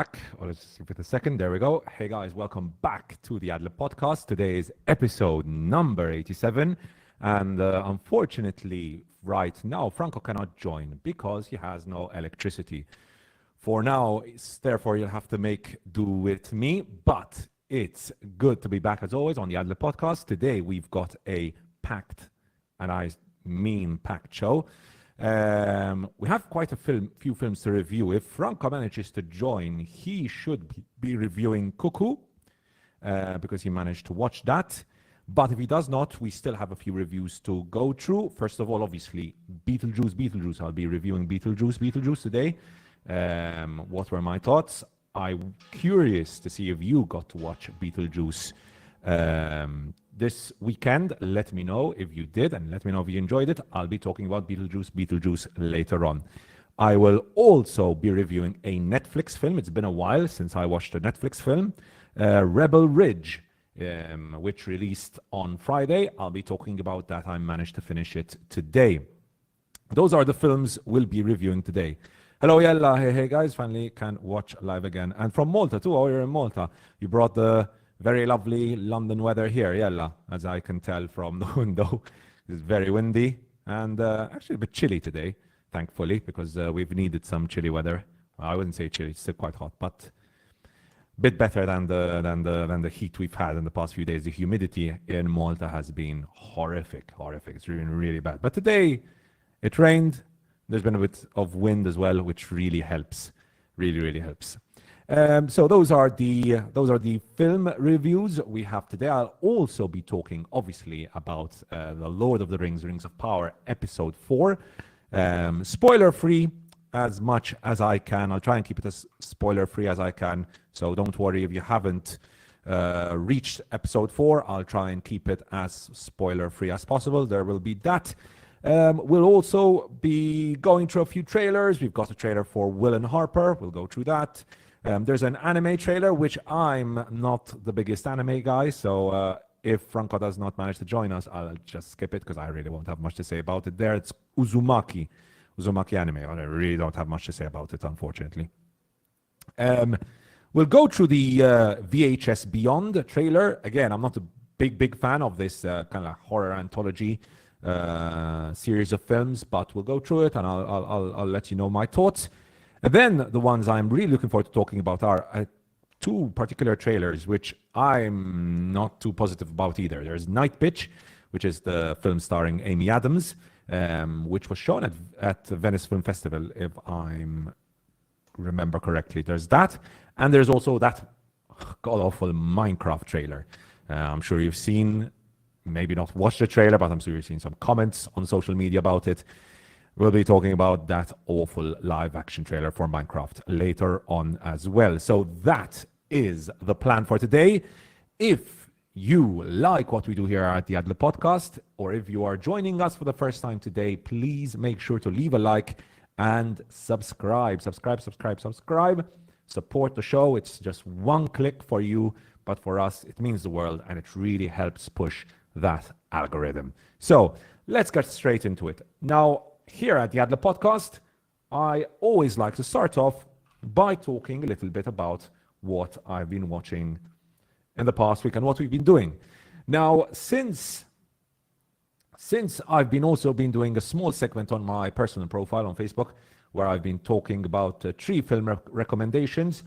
back. Oh, let's just give it a second. There we go. Hey guys, welcome back to the Ad Lib Podcast. Today is episode number 87. And unfortunately, right now, Franco cannot join because he has no electricity. For now, therefore, you'll have to make do with me. But it's good to be back as always on the Ad Lib Podcast. Today, we've got a packed, and I mean packed show. We have quite a few films to review. If Franco manages to join, he should be reviewing Cuckoo because he managed to watch that. But if he does not, we still have a few reviews to go through. First of all, obviously, Beetlejuice. I'll be reviewing Beetlejuice today. What were my thoughts? I'm curious to see if you got to watch Beetlejuice this weekend. Let me know if you did, and let me know if you enjoyed it. I'll be talking about Beetlejuice later on. I will also be reviewing a Netflix film. It's been a while since I watched a Netflix film, Rebel Ridge, which released on Friday. I'll be talking about that. I managed to finish it today. Those are the films we'll be reviewing today. Hello, Yella. Hey guys, finally can watch live again. And from Malta too. Oh, you're in Malta. You brought the very lovely London weather here, Yella, as I can tell from the window. It's very windy and actually a bit chilly today, thankfully, because we've needed some chilly weather. I wouldn't say chilly, it's still quite hot, but a bit better than the heat we've had in the past few days. The humidity in Malta has been horrific. It's really, really bad. But today it rained. There's been a bit of wind as well, which really helps. Really helps. So those are the film reviews we have today. I'll also be talking, obviously, about the Lord of the Rings, Rings of Power, Episode 4. Spoiler-free as much as I can. I'll try and keep it as spoiler-free as I can. So don't worry if you haven't reached Episode 4. I'll try and keep it as spoiler-free as possible. There will be that. We'll also be going through a few trailers. We've got a trailer for Will and Harper. We'll go through that. There's an anime trailer, which I'm not the biggest anime guy, so if Franco does not manage to join us, I'll just skip it because I really won't have much to say about it. There, it's Uzumaki anime. I really don't have much to say about it, unfortunately. We'll go through the VHS Beyond trailer. Again, I'm not a big fan of this kind of horror anthology series of films, but we'll go through it and I'll let you know my thoughts. And then the ones I'm really looking forward to talking about are two particular trailers, which I'm not too positive about either. There's Nightbitch, which is the film starring Amy Adams, which was shown at the Venice Film Festival, if I remember correctly. There's that. And there's also that god-awful Minecraft trailer. I'm sure you've seen, maybe not watched the trailer, but I'm sure you've seen some comments on social media about it. We'll be talking about that awful live-action trailer for Minecraft later on as well. So that is the plan for today. If you like what we do here at the Ad Lib Podcast, or if you are joining us for the first time today, please make sure to leave a like and subscribe. Support the show. It's just one click for you, but for us, it means the world, and it really helps push that algorithm. So let's get straight into it. Now, here at the Ad Lib Podcast, I always like to start off by talking a little bit about what I've been watching in the past week and what we've been doing. Now, since I've been doing a small segment on my personal profile on Facebook, where I've been talking about 3 film recommendations,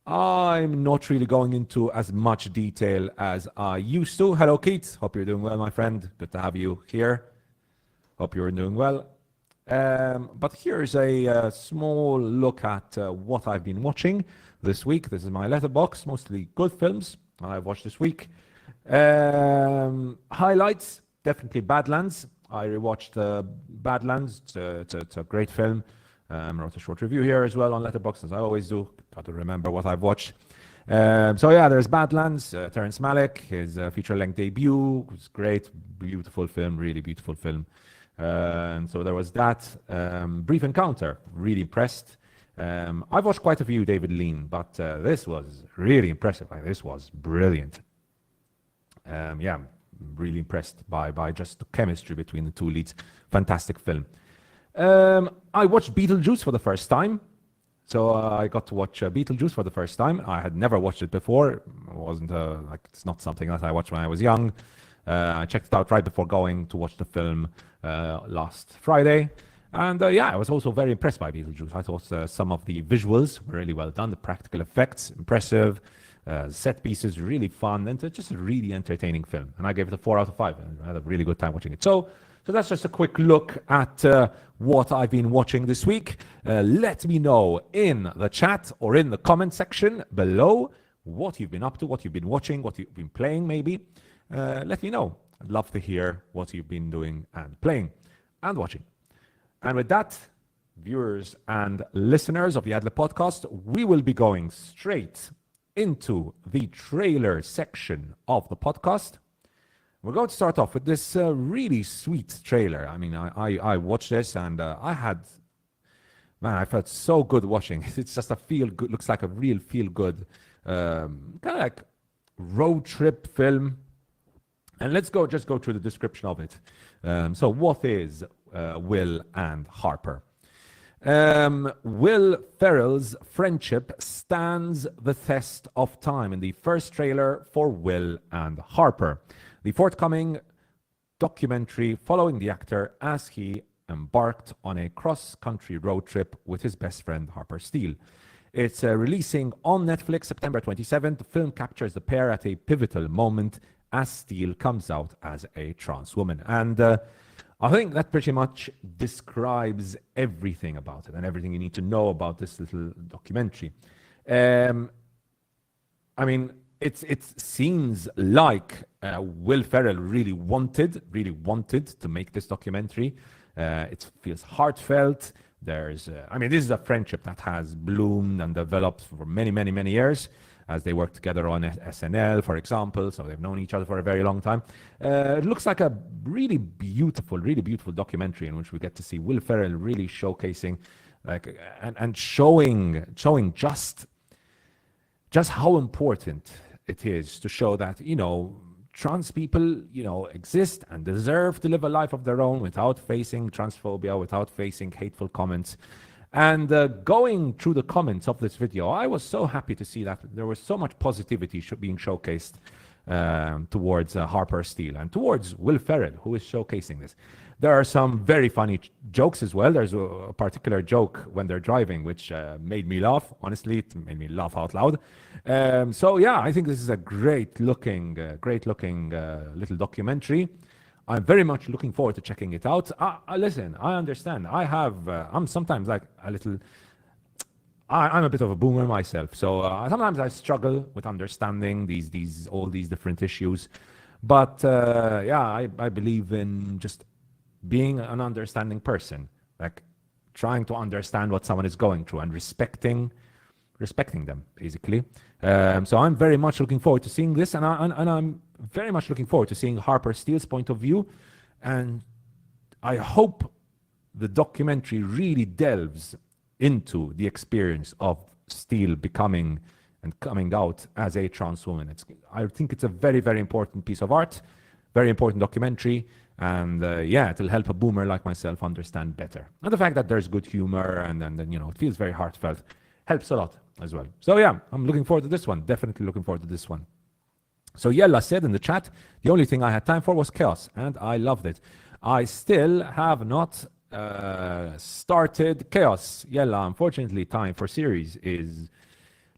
I'm not really going into as much detail as I used to. Hello, Keith. Hope you're doing well, my friend. Good to have you here. Hope you're doing well. But here's a small look at what I've been watching this week. This is my letterbox, mostly good films I've watched this week. Highlights, definitely Badlands. I rewatched Badlands. It's a great film. I wrote a short review here as well on Letterboxd, as I always do. Got to remember what I've watched. So yeah, there's Badlands. Terrence Malick, his feature-length debut. It was great, beautiful film, really beautiful film. And so there was that. Brief Encounter, really impressed. I've watched quite a few David Lean, but this was really impressive. This was brilliant. Yeah, really impressed by just the chemistry between the two leads. Fantastic film. I watched Beetlejuice for the first time. So I got to watch Beetlejuice for the first time. I had never watched it before. It wasn't it's not something that I watched when I was young. I checked it out right before going to watch the film last Friday. And I was also very impressed by Beetlejuice. I thought some of the visuals were really well done. The practical effects, impressive. Set pieces, really fun. And it's just a really entertaining film. And I gave it a 4 out of 5. I had a really good time watching it. So that's just a quick look at what I've been watching this week. Let me know in the chat or in the comment section below what you've been up to, what you've been watching, what you've been playing maybe. Let me know. I'd love to hear what you've been doing and playing and watching. And with that, viewers and listeners of the Ad Lib Podcast, we will be going straight into the trailer section of the podcast. We're going to start off with this really sweet trailer. I mean, I watched this and I felt so good watching it. It's just a feel-good, looks like a real feel-good, kind of like road trip film. And let's just go through the description of it. So what is Will and Harper? Will Ferrell's friendship stands the test of time in the first trailer for Will and Harper, the forthcoming documentary following the actor as he embarked on a cross-country road trip with his best friend Harper Steele. It's releasing on Netflix September 27th. The film captures the pair at a pivotal moment as Steele comes out as a trans woman. And I think that pretty much describes everything about it and everything you need to know about this little documentary. I mean, it seems like Will Ferrell really wanted to make this documentary. It feels heartfelt. This is a friendship that has bloomed and developed for many, many, many years as they work together on SNL, for example. So they've known each other for a very long time. It looks like a really beautiful documentary in which we get to see Will Ferrell really showcasing and showing just how important it is to show that, trans people, exist and deserve to live a life of their own without facing transphobia, without facing hateful comments. And going through the comments of this video, I was so happy to see that there was so much positivity being showcased towards Harper Steele and towards Will Ferrell, who is showcasing this. There are some very funny jokes as well. There's a particular joke when they're driving, which made me laugh. Honestly, it made me laugh out loud. I think this is a great looking little documentary. I'm very much looking forward to checking it out. Listen, I understand. I'm sometimes like a little. I'm a bit of a boomer myself, so sometimes I struggle with understanding all these different issues. But I believe in just being an understanding person, like trying to understand what someone is going through and respecting them, basically. So I'm very much looking forward to seeing this, and I'm very much looking forward to seeing Harper Steele's point of view, and I hope the documentary really delves into the experience of Steele becoming and coming out as a trans woman. I think it's a very, very important piece of art, very important documentary, and it'll help a boomer like myself understand better. And the fact that there's good humor and it feels very heartfelt helps a lot as well. So I'm looking forward to this one. Definitely looking forward to this one. So Yella said in the chat, the only thing I had time for was chaos, and I loved it. I still have not started chaos. Yella, unfortunately, time for series is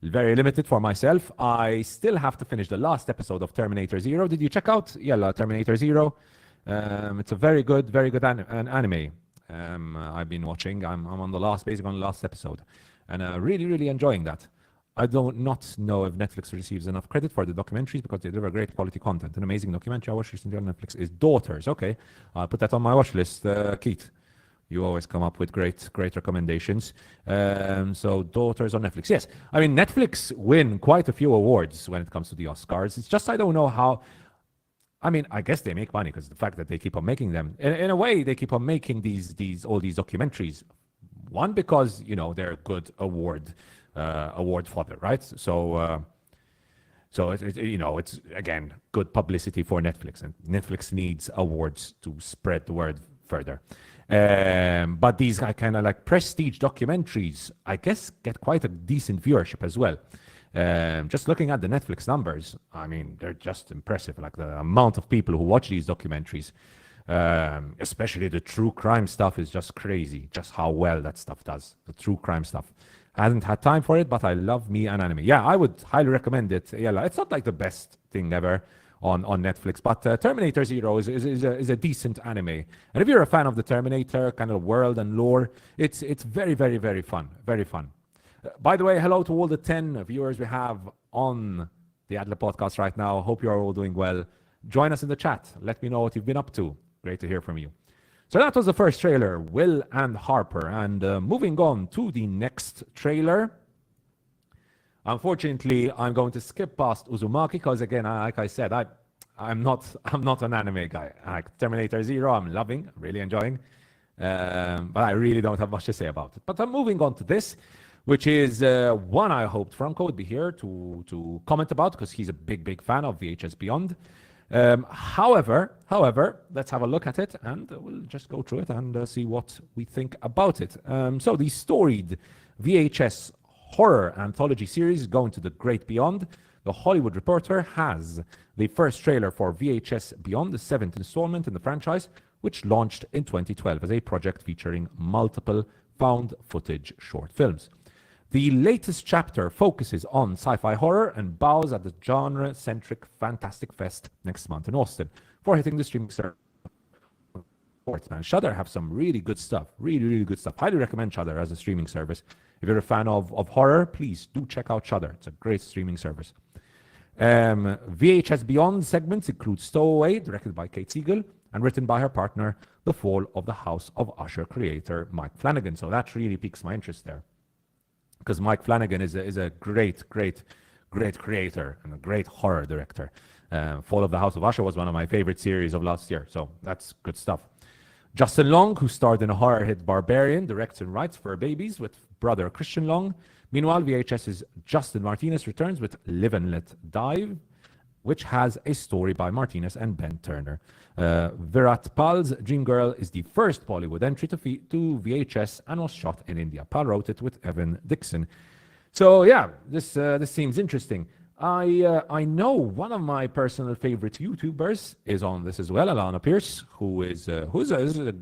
very limited for myself. I still have to finish the last episode of Terminator Zero. Did you check out Yella, Terminator Zero? It's a very good anime I've been watching. I'm on the last episode, and really, really enjoying that. I don't not know if Netflix receives enough credit for the documentaries because they deliver great quality content. An amazing documentary I watched recently on Netflix is Daughters. Okay, I'll put that on my watch list. Keith, you always come up with great recommendations. So Daughters on Netflix. Yes, I mean, Netflix win quite a few awards when it comes to the Oscars. It's just I don't know how. I mean, I guess they make money because the fact that they keep on making them. In a way, they keep on making all these documentaries. One, because they're a good award fodder, right? So it's again good publicity for Netflix, and Netflix needs awards to spread the word further. But these kind of like prestige documentaries, I guess, get quite a decent viewership as well. Just looking at the Netflix numbers, I mean, they're just impressive. Like the amount of people who watch these documentaries, especially the true crime stuff, is just crazy. Just how well that stuff does. The true crime stuff. I hadn't had time for it, but I love me an anime. Yeah, I would highly recommend it. Yeah, it's not like the best thing ever on Netflix, but Terminator Zero is a decent anime. And if you're a fan of the Terminator kind of world and lore, it's very, very, very fun. Very fun. By the way, hello to all the 10 viewers we have on the Ad Lib Podcast right now. Hope you're all doing well. Join us in the chat. Let me know what you've been up to. Great to hear from you. So that was the first trailer, Will and Harper. And moving on to the next trailer. Unfortunately, I'm going to skip past Uzumaki because, again, like I said, I'm not an anime guy. Like Terminator Zero, I'm loving, really enjoying. But I really don't have much to say about it. But I'm moving on to this, which is one I hoped Franco would be here to comment about because he's a big fan of VHS Beyond. However, let's have a look at it and we'll just go through it and see what we think about it. So the storied VHS horror anthology series Going to the Great Beyond. The Hollywood Reporter has the first trailer for VHS Beyond, the 7th installment in the franchise, which launched in 2012 as a project featuring multiple found footage short films. The latest chapter focuses on sci-fi horror and bows at the genre-centric Fantastic Fest next month in Austin for hitting the streaming service. And Shudder have some really good stuff, really good stuff. Highly recommend Shudder as a streaming service. If you're a fan of horror, please do check out Shudder. It's a great streaming service. VHS Beyond segments include Stowaway, directed by Kate Siegel, and written by her partner, The Fall of the House of Usher creator Mike Flanagan. So that really piques my interest there, because Mike Flanagan is a great creator and a great horror director. Fall of the House of Usher was one of my favorite series of last year, so that's good stuff. Justin Long, who starred in a horror hit Barbarian, directs and writes for Babies with brother Christian Long. Meanwhile, VHS's Justin Martinez returns with Live and Let Die, which has a story by Martinez and Ben Turner. Virat Pal's Dream Girl is the first Bollywood entry to VHS and was shot in India. Pal wrote it with Evan Dixon. So yeah, this seems interesting. I know one of my personal favorite YouTubers is on this as well, Alana Pierce, who's a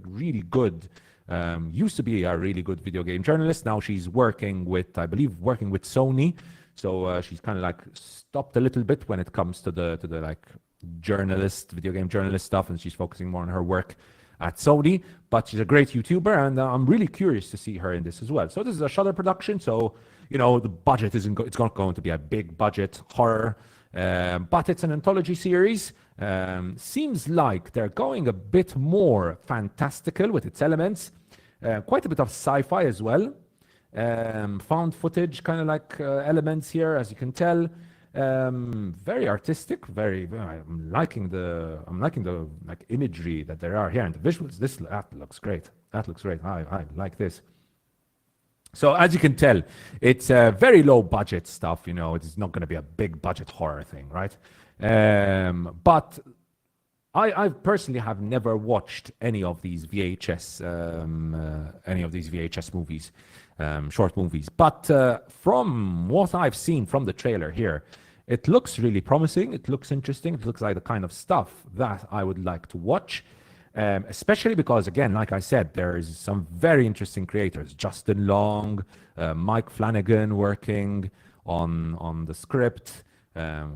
really good, used to be a really good video game journalist. Now she's working with Sony. So she's kind of like stopped a little bit when it comes to the like video game journalist stuff, and she's focusing more on her work at Sony. But she's a great YouTuber, and I'm really curious to see her in this as well. So this is a Shudder production, so the budget it's not going to be a big budget horror, but it's an anthology series. Seems like they're going a bit more fantastical with its elements, quite a bit of sci-fi as well. Found footage kind of like elements here, as you can tell. Very artistic, I'm liking the like imagery that there are here, and the visuals. That looks great. I like this. So as you can tell, it's very low budget stuff. It's not going to be a big budget horror thing, right? But I personally have never watched any of these VHS movies, short movies. But from what I've seen from the trailer here, it looks really promising. It looks interesting. It looks like the kind of stuff that I would like to watch, especially because, again, like I said, there's some very interesting creators. Justin Long, Mike Flanagan working on the script,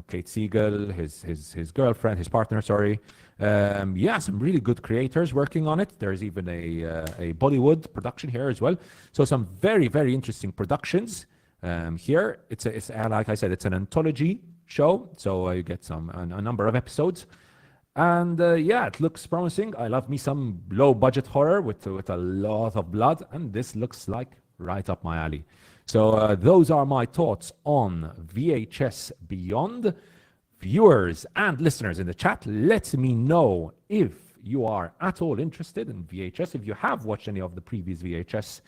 Kate Siegel, his girlfriend, his partner, sorry. Some really good creators working on it. There's even a Bollywood production here as well. So some very, very interesting productions here. It's like I said, it's an anthology show. So you get a number of episodes. And it looks promising. I love me some low budget horror with a lot of blood. And this looks like right up my alley. So those are my thoughts on VHS Beyond. Viewers and listeners in the chat, let me know if you are at all interested in VHS, if you have watched any of the previous VHS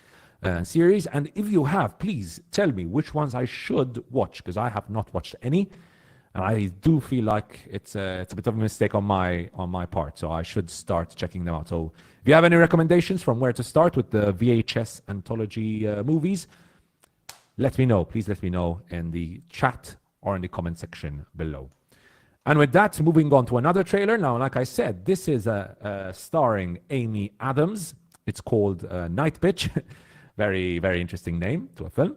series, and if you have, please tell me which ones I should watch, because I have not watched any. And I do feel like it's a bit of a mistake on my part, so I should start checking them out. So if you have any recommendations from where to start with the VHS anthology movies, let me know. Please let me know in the chat or in the comment section below. And with that, moving on to another trailer. Now, like I said, this is starring Amy Adams. It's called Nightbitch. Very, very interesting name to a film.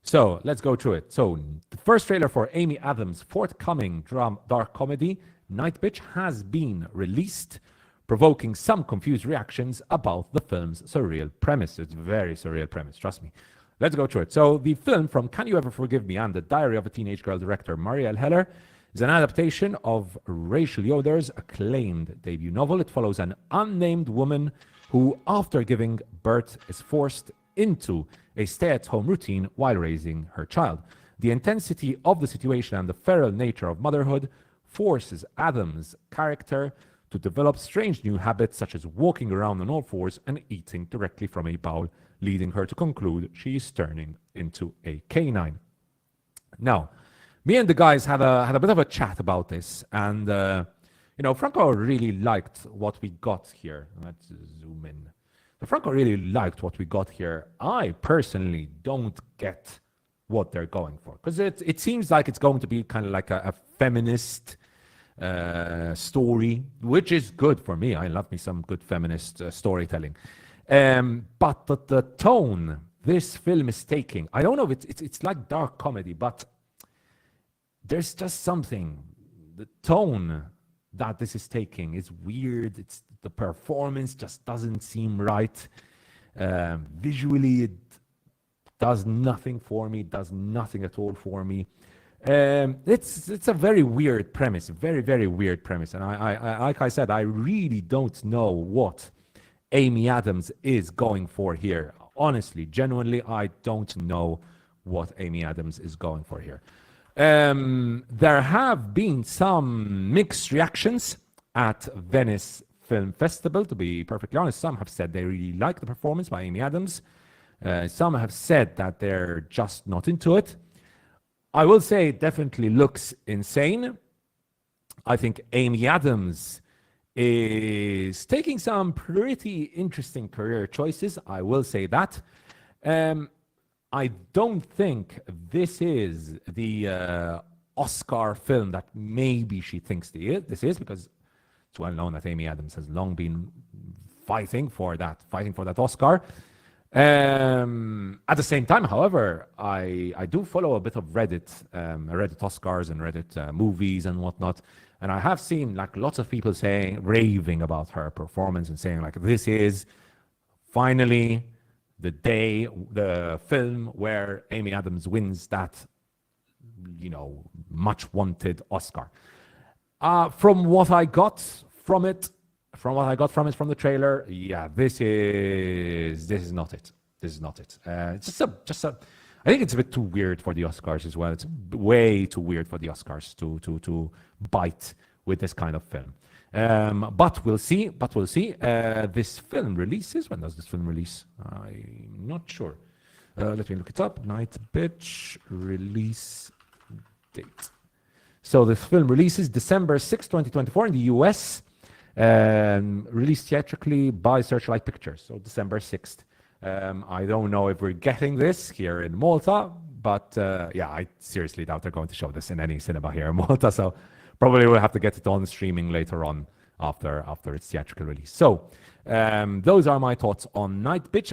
So let's go through it. So the first trailer for Amy Adams' forthcoming dark comedy, Nightbitch, has been released, provoking some confused reactions about the film's surreal premise. It's a very surreal premise, trust me. Let's go through it. So the film from Can You Ever Forgive Me and The Diary of a Teenage Girl director Marielle Heller is an adaptation of Rachel Yoder's acclaimed debut novel. It follows an unnamed woman who, after giving birth, is forced into a stay-at-home routine while raising her child. The intensity of the situation and the feral nature of motherhood forces Adams' character to develop strange new habits such as walking around on all fours and eating directly from a bowl, leading her to conclude she is turning into a canine. Now, me and the guys had a bit of a chat about this, and Franco really liked what we got here. Let's zoom in. Franco really liked what we got here. I personally don't get what they're going for, because it seems like it's going to be kind of like a feminist story, which is good for me. I love me some good feminist storytelling. But the tone this film is taking, I don't know if it's like dark comedy, but there's just something. The tone that this is taking is weird. The performance just doesn't seem right. Visually, it does nothing for me. Does nothing at all for me. It's a very weird premise, very, very weird premise. And I like I said, I really don't know what Amy Adams is going for here. Honestly, genuinely, I don't know what Amy Adams is going for here. There have been some mixed reactions at Venice Film Festival, to be perfectly honest. Some have said they really like the performance by Amy Adams. Some have said that they're just not into it. I will say it definitely looks insane. I think Amy Adams is taking some pretty interesting career choices. I will say that. I don't think this is the Oscar film that maybe she thinks this is, because it's well known that Amy Adams has long been fighting for that Oscar. At the same time, however, I do follow a bit of Reddit, Reddit Oscars and Reddit movies and whatnot. And I have seen like lots of people raving about her performance and saying like, this is finally the film where Amy Adams wins that, much wanted Oscar. From what I got from it, from the trailer, yeah, this is not it. This is not it. It's just a. I think it's a bit too weird for the Oscars as well. It's way too weird for the Oscars to bite with this kind of film. But we'll see. This film releases. When does this film release? I'm not sure. Let me look it up. Nightbitch release date. So this film releases December 6, 2024 in the US. Released theatrically by Searchlight Pictures. So December 6th. I don't know if we're getting this here in Malta, but I seriously doubt they're going to show this in any cinema here in Malta. So probably we'll have to get it on streaming later on after its theatrical release. So those are my thoughts on Nightbitch.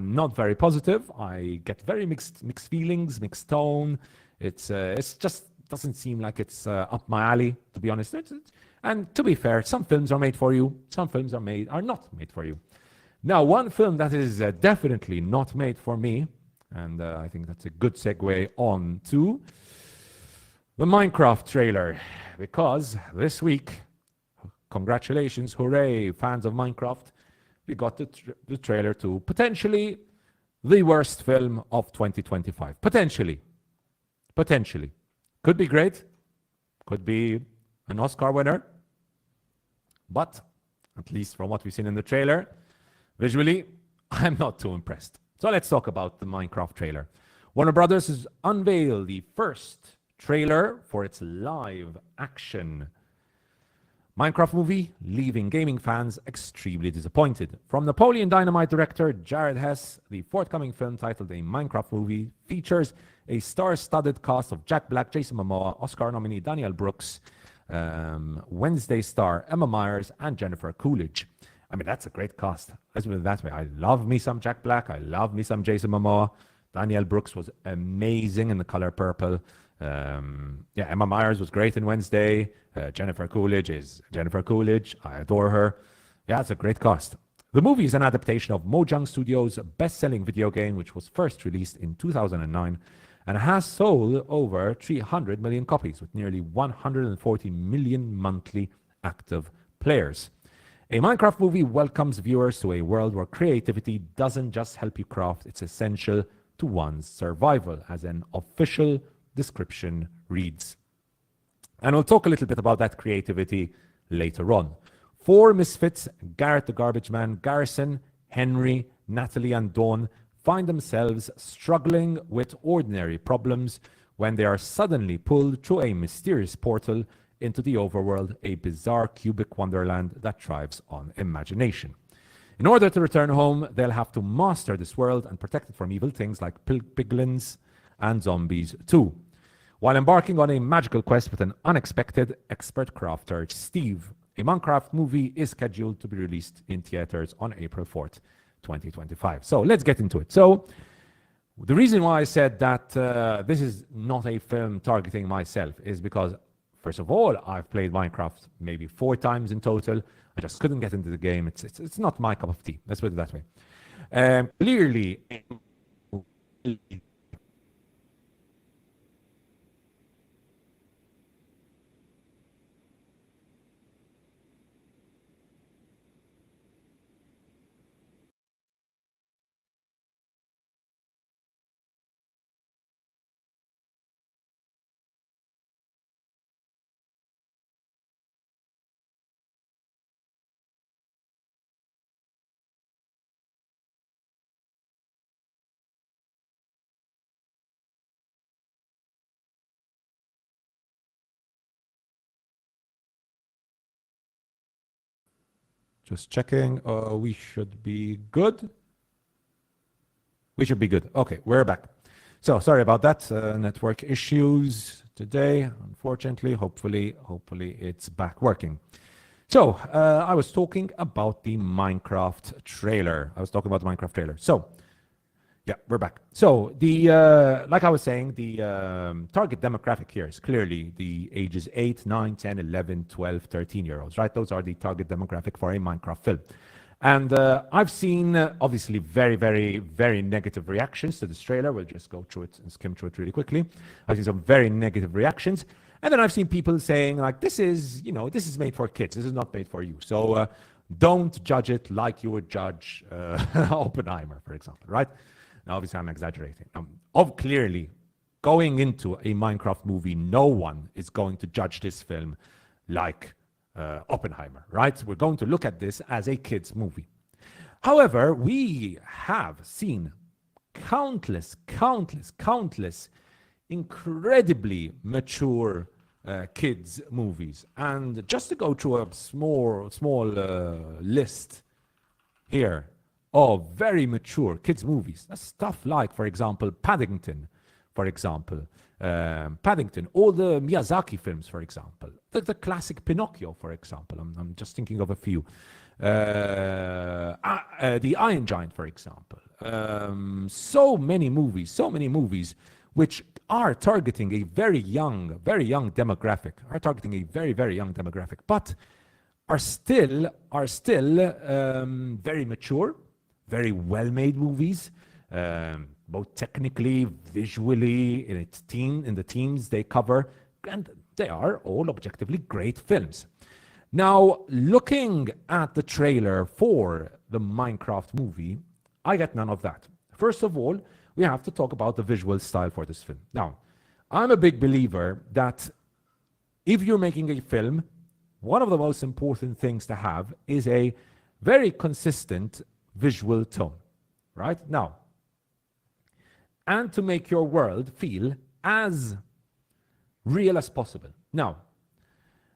Not very positive. I get very mixed feelings, mixed tone. It's just doesn't seem like it's up my alley, to be honest. And to be fair, some films are made for you. Some films are not made for you. Now, one film that is definitely not made for me, and I think that's a good segue on to the Minecraft trailer, because this week, congratulations, hooray, fans of Minecraft, we got the trailer to potentially the worst film of 2025. Potentially. Could be great. Could be an Oscar winner. But, at least from what we've seen in the trailer, visually, I'm not too impressed. So let's talk about the Minecraft trailer. Warner Brothers has unveiled the first trailer for its live action Minecraft movie, leaving gaming fans extremely disappointed. From Napoleon Dynamite director Jared Hess, the forthcoming film titled A Minecraft Movie features a star-studded cast of Jack Black, Jason Momoa, Oscar nominee Danielle Brooks, Wednesday star Emma Myers, and Jennifer Coolidge. I mean, that's a great cast. Let's put it that way. I love me some Jack Black. I love me some Jason Momoa. Danielle Brooks was amazing in The Color Purple. Emma Myers was great in Wednesday. Jennifer Coolidge is Jennifer Coolidge. I adore her. Yeah, it's a great cast. The movie is an adaptation of Mojang Studios' best-selling video game, which was first released in 2009 and has sold over 300 million copies with nearly 140 million monthly active players. A Minecraft movie welcomes viewers to a world where creativity doesn't just help you craft, it's essential to one's survival, as an official description reads. And we'll talk a little bit about that creativity later on. 4 misfits, Garrett the Garbage Man, Garrison, Henry, Natalie, and Dawn, find themselves struggling with ordinary problems when they are suddenly pulled through a mysterious portal into the overworld, a bizarre cubic wonderland that thrives on imagination. In order to return home, they'll have to master this world and protect it from evil things like piglins and zombies too, while embarking on a magical quest with an unexpected expert crafter, Steve. A Minecraft movie is scheduled to be released in theaters on April 4th, 2025. So let's get into it. So the reason why I said that this is not a film targeting myself is because, first of all, I've played Minecraft maybe 4 times in total. I just couldn't get into the game. It's not my cup of tea. Let's put it that way. Clearly, just checking. We should be good. We should be good. Okay, we're back. So sorry about that. Network issues today, unfortunately. Hopefully it's back working. So I was talking about the Minecraft trailer. So yeah, we're back. So the like I was saying, the target demographic here is clearly the ages 8, 9, 10, 11, 12, 13-year-olds, right? Those are the target demographic for a Minecraft film. And I've seen, obviously, very, very, very negative reactions to this trailer. We'll just go through it and skim through it really quickly. I've seen some very negative reactions. And then I've seen people saying, like, this is made for kids. This is not made for you. So don't judge it like you would judge Oppenheimer, for example, right? Now, obviously, I'm exaggerating. Clearly, going into a Minecraft movie, no one is going to judge this film like Oppenheimer, right? We're going to look at this as a kids' movie. However, we have seen countless incredibly mature kids' movies. And just to go through a small list here of very mature kids' movies. That's stuff like, for example, Paddington, all the Miyazaki films, for example, the classic Pinocchio, for example. I'm just thinking of a few. The Iron Giant, for example. So many movies which are targeting a very young demographic, but are still very mature, very well-made movies, both technically, visually, in the themes they cover, and they are all objectively great films. Now, looking at the trailer for the Minecraft movie, I get none of that. First of all, we have to talk about the visual style for this film. Now, I'm a big believer that if you're making a film, one of the most important things to have is a very consistent visual tone, right? Now, and to make your world feel as real as possible. Now,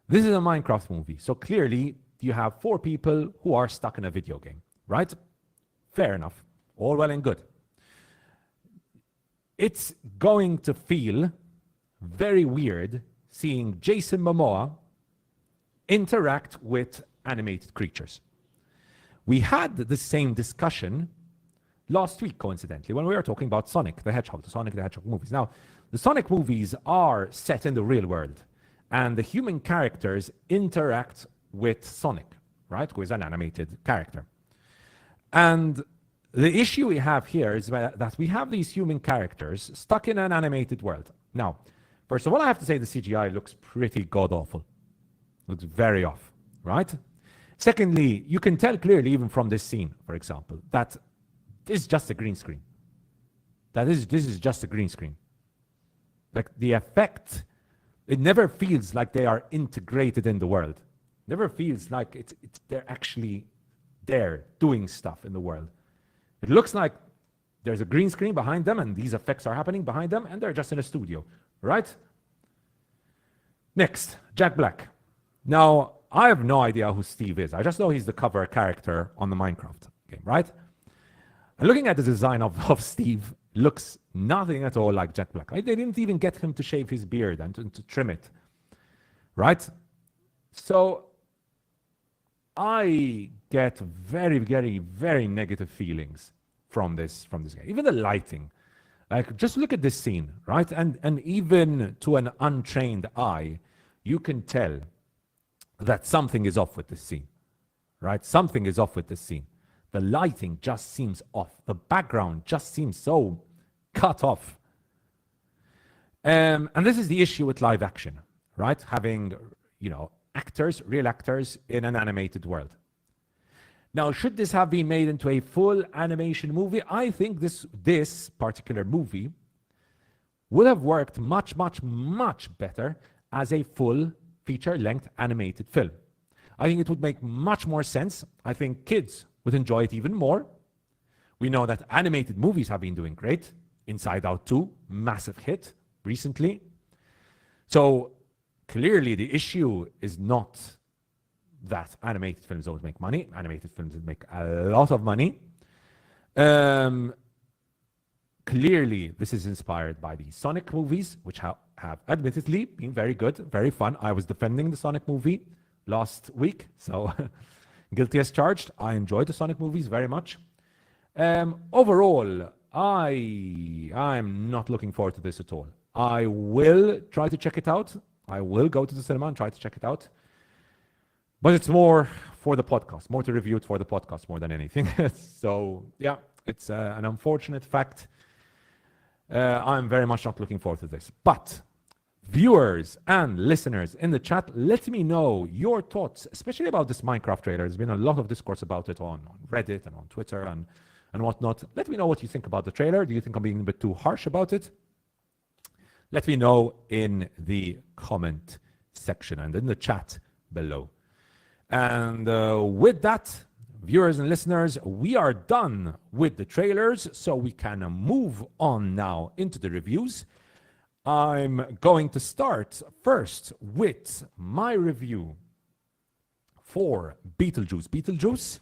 this is a Minecraft movie, so clearly you have 4 people who are stuck in a video game, right? Fair enough. All well and good. It's going to feel very weird seeing Jason Momoa interact with animated creatures. We had the same discussion last week, coincidentally, when we were talking about Sonic the Hedgehog movies. Now, the Sonic movies are set in the real world, and the human characters interact with Sonic, right, who is an animated character. And the issue we have here is that we have these human characters stuck in an animated world. Now, first of all, I have to say the CGI looks pretty god-awful. Looks very off, right? Secondly, you can tell clearly, even from this scene, for example, that this is just a green screen. This is just a green screen. Like, the effect, it never feels like they are integrated in the world. Never feels like they're actually there doing stuff in the world. It looks like there's a green screen behind them and these effects are happening behind them and they're just in a studio, right? Next, Jack Black. Now, I have no idea who Steve is. I just know he's the cover character on the Minecraft game, right? And looking at the design of Steve, looks nothing at all like Jack Black. They didn't even get him to shave his beard and to trim it, right? So I get very, very, very negative feelings from this game. Even the lighting. Like, just look at this scene, right? And even to an untrained eye, you can tell that something is off with this scene, right? Something is off with this scene. The lighting just seems off. The background just seems so cut off. And this is the issue with live action, right? Having, actors, real actors in an animated world. Now, should this have been made into a full animation movie? I think this particular movie would have worked much, much, much better as a full feature-length animated film. I think it would make much more sense. I think kids would enjoy it even more. We know that animated movies have been doing great. Inside Out 2, massive hit recently. So clearly the issue is not that animated films don't make money. Animated films make a lot of money. Clearly, this is inspired by the Sonic movies, which have admittedly been very good, very fun. I was defending the Sonic movie last week, so guilty as charged. I enjoyed the Sonic movies very much. Overall, I'm not looking forward to this at all. I will try to check it out. I will go to the cinema and try to check it out. But it's more for the podcast, more to review it for the podcast more than anything. So, yeah, it's an unfortunate fact. I'm very much not looking forward to this. But viewers and listeners in the chat, let me know your thoughts, especially about this Minecraft trailer. There's been a lot of discourse about it on Reddit and on Twitter and whatnot. Let me know what you think about the trailer. Do you think I'm being a bit too harsh about it? Let me know in the comment section and in the chat below. And with that, viewers and listeners, we are done with the trailers, so we can move on now into the reviews. I'm going to start first with my review for Beetlejuice.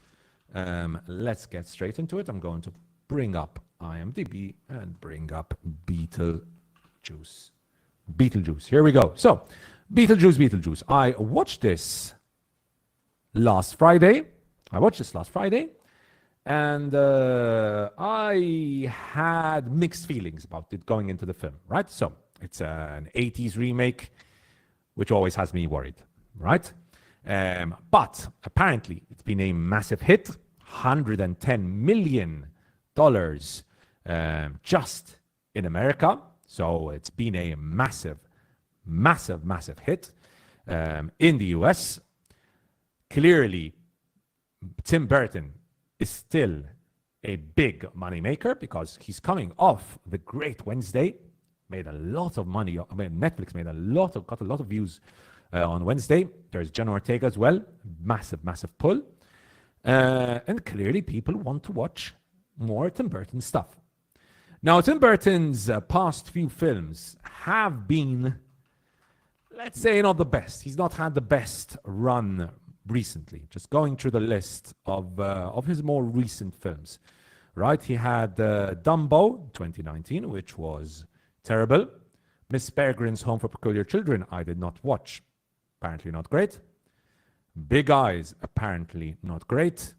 Let's get straight into it. I'm going to bring up IMDb and bring up Beetlejuice. Here we go. So, Beetlejuice. I watched this last Friday. And I had mixed feelings about it going into the film, right? So, it's an 80s remake, which always has me worried, right? But apparently, it's been a massive hit, $110 million just in America. So it's been a massive hit in the US. Clearly, Tim Burton is still a big moneymaker because he's coming off The Great Wednesday. Made a lot of money. I mean, Netflix got a lot of views on Wednesday. There's Jenna Ortega as well. Massive pull. And clearly people want to watch more Tim Burton stuff. Now, Tim Burton's past few films have been, let's say, not the best. He's not had the best run recently. Just going through the list of his more recent films, right? He had Dumbo, 2019, which was terrible. Miss Peregrine's Home for Peculiar Children, I did not watch. Apparently not great. Big Eyes, apparently not great.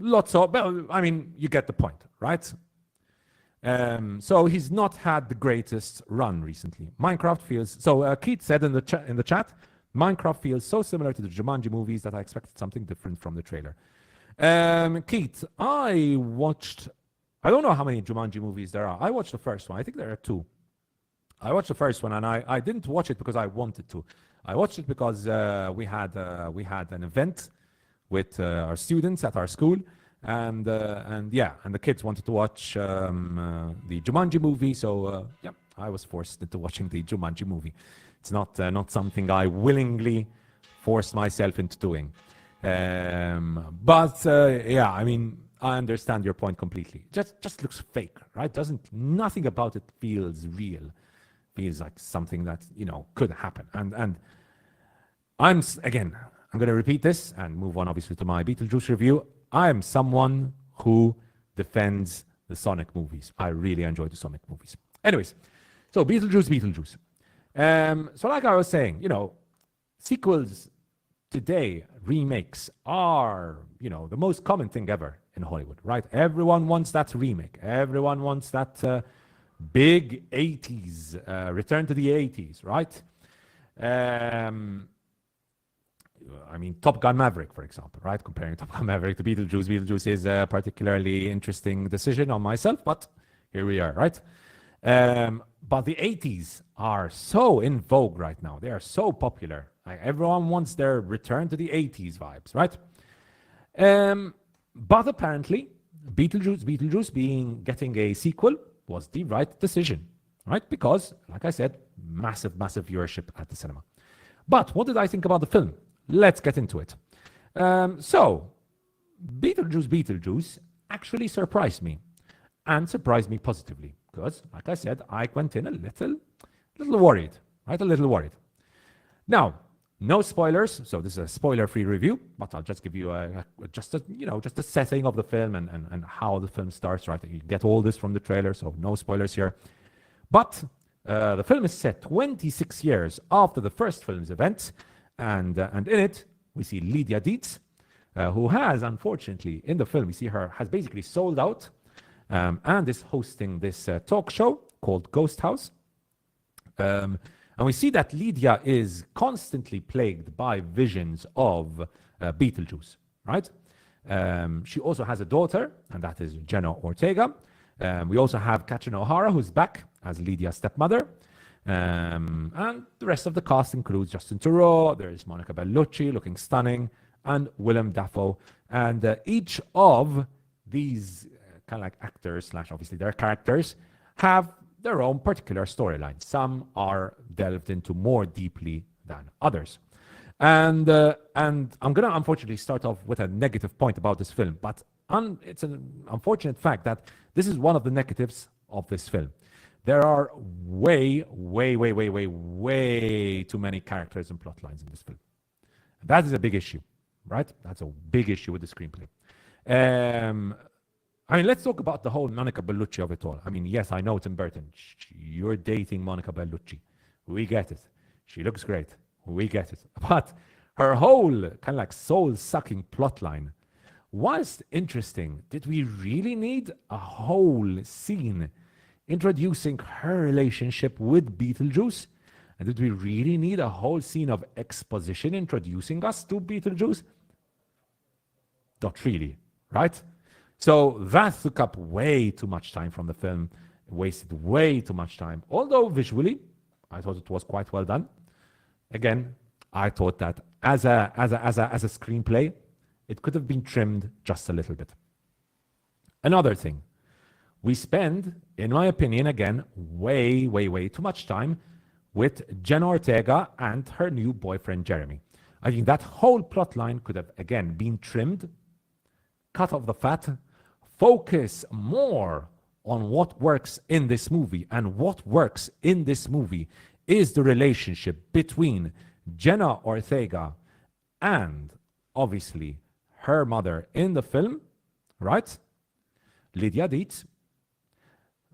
Lots of, well, I mean, you get the point, right? So he's not had the greatest run recently. Minecraft feels, so Keith said in the chat, Minecraft feels so similar to the Jumanji movies that I expected something different from the trailer. Keith, I don't know how many Jumanji movies there are. I watched the first one. I think there are 2. I watched the first one, and I didn't watch it because I wanted to. I watched it because we had an event with our students at our school, and the kids wanted to watch the Jumanji movie, so I was forced into watching the Jumanji movie. It's not something I willingly forced myself into doing, but I mean, I understand your point completely. Just looks fake, right? Nothing about it feels real. Feels like something that could happen, and I'm going to repeat this and move on, obviously, to my Beetlejuice review. I am someone who defends the Sonic movies. I really enjoy the Sonic movies. Anyways, so Beetlejuice. So like I was saying, sequels today, remakes are, the most common thing ever in Hollywood, right? Everyone wants that remake. Everyone wants that big 80s, return to the 80s, right? I mean, Top Gun Maverick, for example, right? Comparing Top Gun Maverick to Beetlejuice. Beetlejuice is a particularly interesting decision on myself, but here we are, right? But the 80s are so in vogue right now. They are so popular. Like, everyone wants their return to the 80s vibes, right? But apparently, Beetlejuice getting a sequel was the right decision, right? Because, like I said, massive viewership at the cinema. But what did I think about the film? Let's get into it. So, Beetlejuice actually surprised me, and surprised me positively, because, like I said, I went in a little worried, right? A little worried. Now, no spoilers, so this is a spoiler-free review, but I'll just give you just a setting of the film and how the film starts, right? You get all this from the trailer, so no spoilers here. But the film is set 26 years after the first film's events, and in it, we see Lydia Dietz, who has, unfortunately, in the film, we see her has basically sold out and is hosting this talk show called Ghost House. And we see that Lydia is constantly plagued by visions of Beetlejuice, right? She also has a daughter, and that is Jenna Ortega. We also have Katrin O'Hara, who's back as Lydia's stepmother. And the rest of the cast includes Justin Theroux, there's Monica Bellucci looking stunning, and Willem Dafoe. And each of these kind of like actors / obviously their characters have their own particular storyline. Some are delved into more deeply than others. And I'm going to unfortunately start off with a negative point about this film, but it's an unfortunate fact that this is one of the negatives of this film. There are way too many characters and plot lines in this film. That is a big issue, right? That's a big issue with the screenplay. I mean, let's talk about the whole Monica Bellucci of it all. I mean, yes, I know Tim Burton. You're dating Monica Bellucci. We get it. She looks great. We get it. But her whole kind of like soul-sucking plotline, whilst interesting, did we really need a whole scene introducing her relationship with Beetlejuice? And did we really need a whole scene of exposition introducing us to Beetlejuice? Not really, right? So that took up way too much time from the film, wasted way too much time. Although visually, I thought it was quite well done. Again, I thought that as a screenplay, it could have been trimmed just a little bit. Another thing, we spend, in my opinion, again, way too much time with Jenna Ortega and her new boyfriend, Jeremy. I think that whole plot line could have, again, been trimmed, cut off the fat, focus more on what works in this movie. And what works in this movie is the relationship between Jenna Ortega and obviously her mother in the film, right? Lydia Dietz,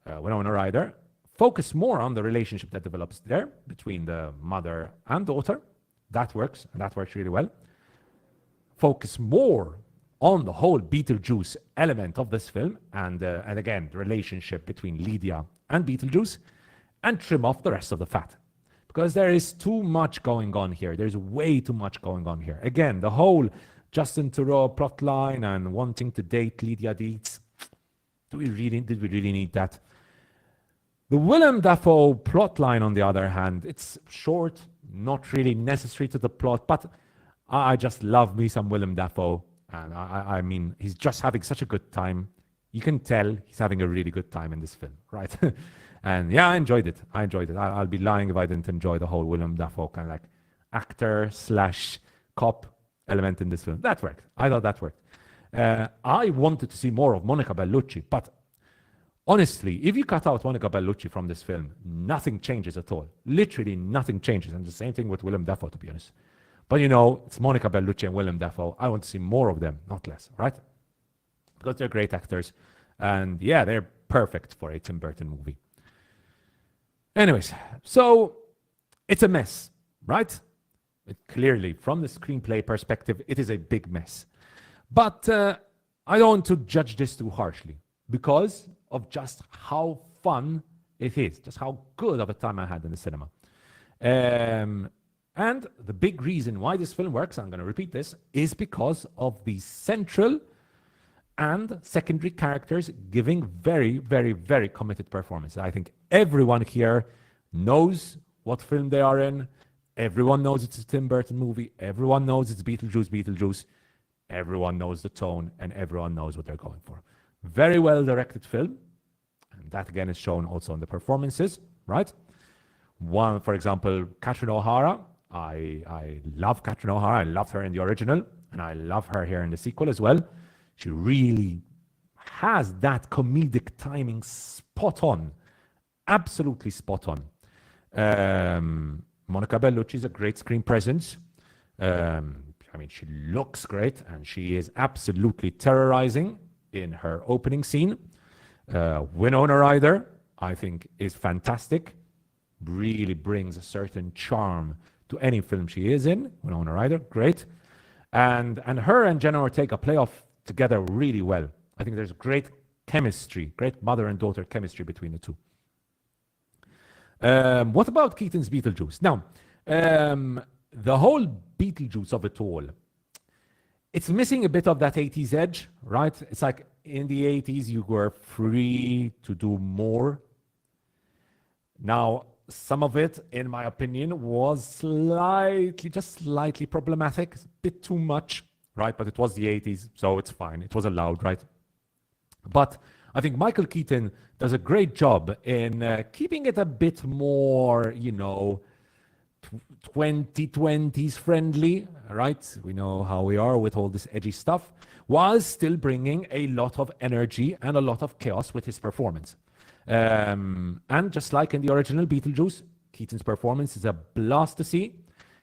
Winona Ryder. Focus more on the relationship that develops there between the mother and daughter. That works, and that works really well. Focus more on the whole Beetlejuice element of this film, and again, the relationship between Lydia and Beetlejuice, and trim off the rest of the fat. Because there is too much going on here. There's way too much going on here. Again, the whole Justin Theroux plotline and wanting to date Lydia Dietz. Did we really need that? The Willem Dafoe plotline, on the other hand, it's short, not really necessary to the plot, but I just love me some Willem Dafoe. And I mean, he's just having such a good time. You can tell he's having a really good time in this film, right? And yeah, I enjoyed it. I'll be lying if I didn't enjoy the whole Willem Dafoe kind of like actor/cop element in this film. That worked. I thought that worked. I wanted to see more of Monica Bellucci, but honestly, if you cut out Monica Bellucci from this film, nothing changes at all. Literally nothing changes. And the same thing with Willem Dafoe, to be honest. But you know, it's Monica Bellucci and Willem Dafoe. I want to see more of them, not less, right? Because they're great actors. And yeah, they're perfect for a Tim Burton movie. Anyways, so it's a mess, right? Clearly, from the screenplay perspective, it is a big mess. But I don't want to judge this too harshly because of just how fun it is, just how good of a time I had in the cinema. And the big reason why this film works, I'm going to repeat this, is because of the central and secondary characters giving very, very, very committed performances. I think everyone here knows what film they are in. Everyone knows it's a Tim Burton movie. Everyone knows it's Beetlejuice. Everyone knows the tone, and everyone knows what they're going for. Very well directed film. And that, again, is shown also in the performances, right? One, for example, Catherine O'Hara. I love Catherine O'Hara. I loved her in the original, and I love her here in the sequel as well. She really has that comedic timing spot on. Absolutely spot on. Monica Bellucci is a great screen presence. I mean, she looks great, and she is absolutely terrorizing in her opening scene. Winona Ryder, I think, is fantastic. Really brings a certain charm to any film she is in. Winona Ryder, great. And her and Jenna Ortega play off together really well. I think there's great chemistry, great mother and daughter chemistry between the two. What about Keaton's Beetlejuice? Now, the whole Beetlejuice of it all, it's missing a bit of that 80s edge, right? It's like in the 80s, you were free to do more. Now, some of it, in my opinion, was just slightly problematic, a bit too much, right? But it was the 80s, so it's fine. It was allowed, right? But I think Michael Keaton does a great job in keeping it a bit more, 2020s friendly, right? We know how we are with all this edgy stuff, while still bringing a lot of energy and a lot of chaos with his performance. And just like in the original Beetlejuice, Keaton's performance is a blast to see.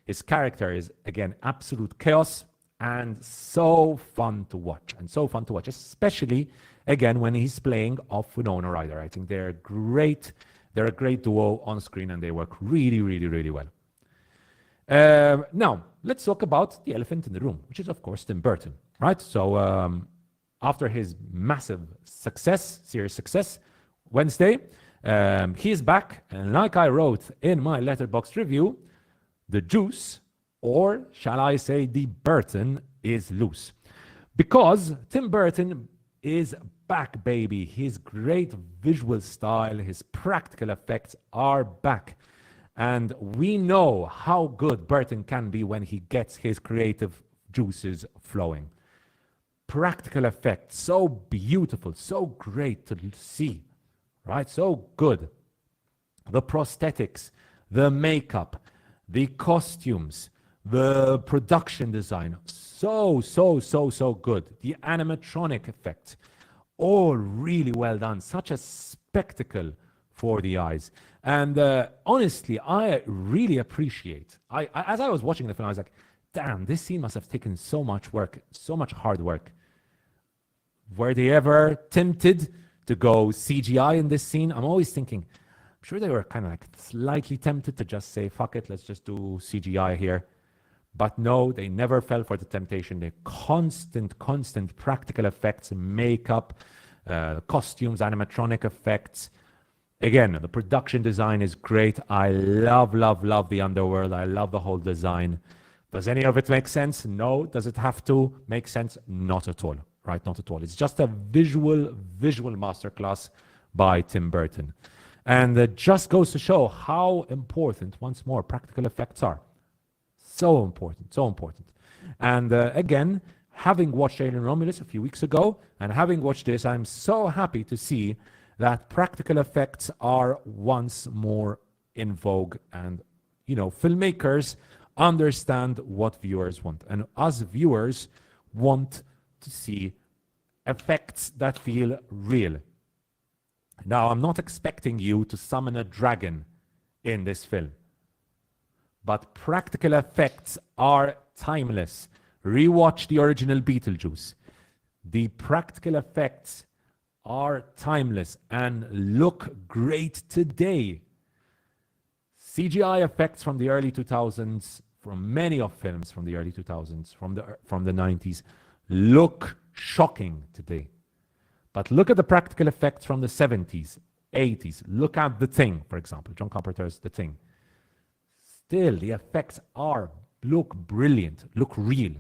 His character is, again, absolute chaos and so fun to watch. Especially, again, when he's playing off Winona Ryder. I think they're great. They're a great duo on screen, and they work really, really, really well. Now, let's talk about the elephant in the room, which is, of course, Tim Burton, right? So after his massive serious success, Wednesday, he is back, and like I wrote in my Letterboxd review, the juice, or shall I say the Burton, is loose. Because Tim Burton is back, baby. His great visual style, his practical effects are back. And we know how good Burton can be when he gets his creative juices flowing. Practical effects, so beautiful, so great to see. Right, so good. The prosthetics, the makeup, the costumes, the production design, so good. The animatronic effects, all really well done. Such a spectacle for the eyes. And honestly, I really appreciate, as I was watching the film, I was like, damn, this scene must have taken so much work, so much hard work. Were they ever tempted to go CGI in this scene? I'm always thinking, I'm sure they were kind of like slightly tempted to just say, fuck it, let's just do CGI here. But no, they never fell for the temptation. The constant practical effects, makeup, costumes, animatronic effects. Again, the production design is great. I love the underworld. I love the whole design. Does any of it make sense? No. Does it have to make sense? Not at all. Right? Not at all. It's just a visual masterclass by Tim Burton. And it just goes to show how important, once more, practical effects are. So important, so important. And again, having watched Alien Romulus a few weeks ago, and having watched this, I'm so happy to see that practical effects are once more in vogue, and filmmakers understand what viewers want, and us viewers want to see effects that feel real. Now, I'm not expecting you to summon a dragon in this film, but practical effects are timeless. Rewatch the original Beetlejuice. The practical effects are timeless and look great today. CGI effects from the early 2000s, from many of films from the early 2000s, from the 90s, look shocking today. But look at the practical effects from the 70s, 80s. Look at The Thing, for example, John Carpenter's The Thing. Still, the effects look brilliant, look real,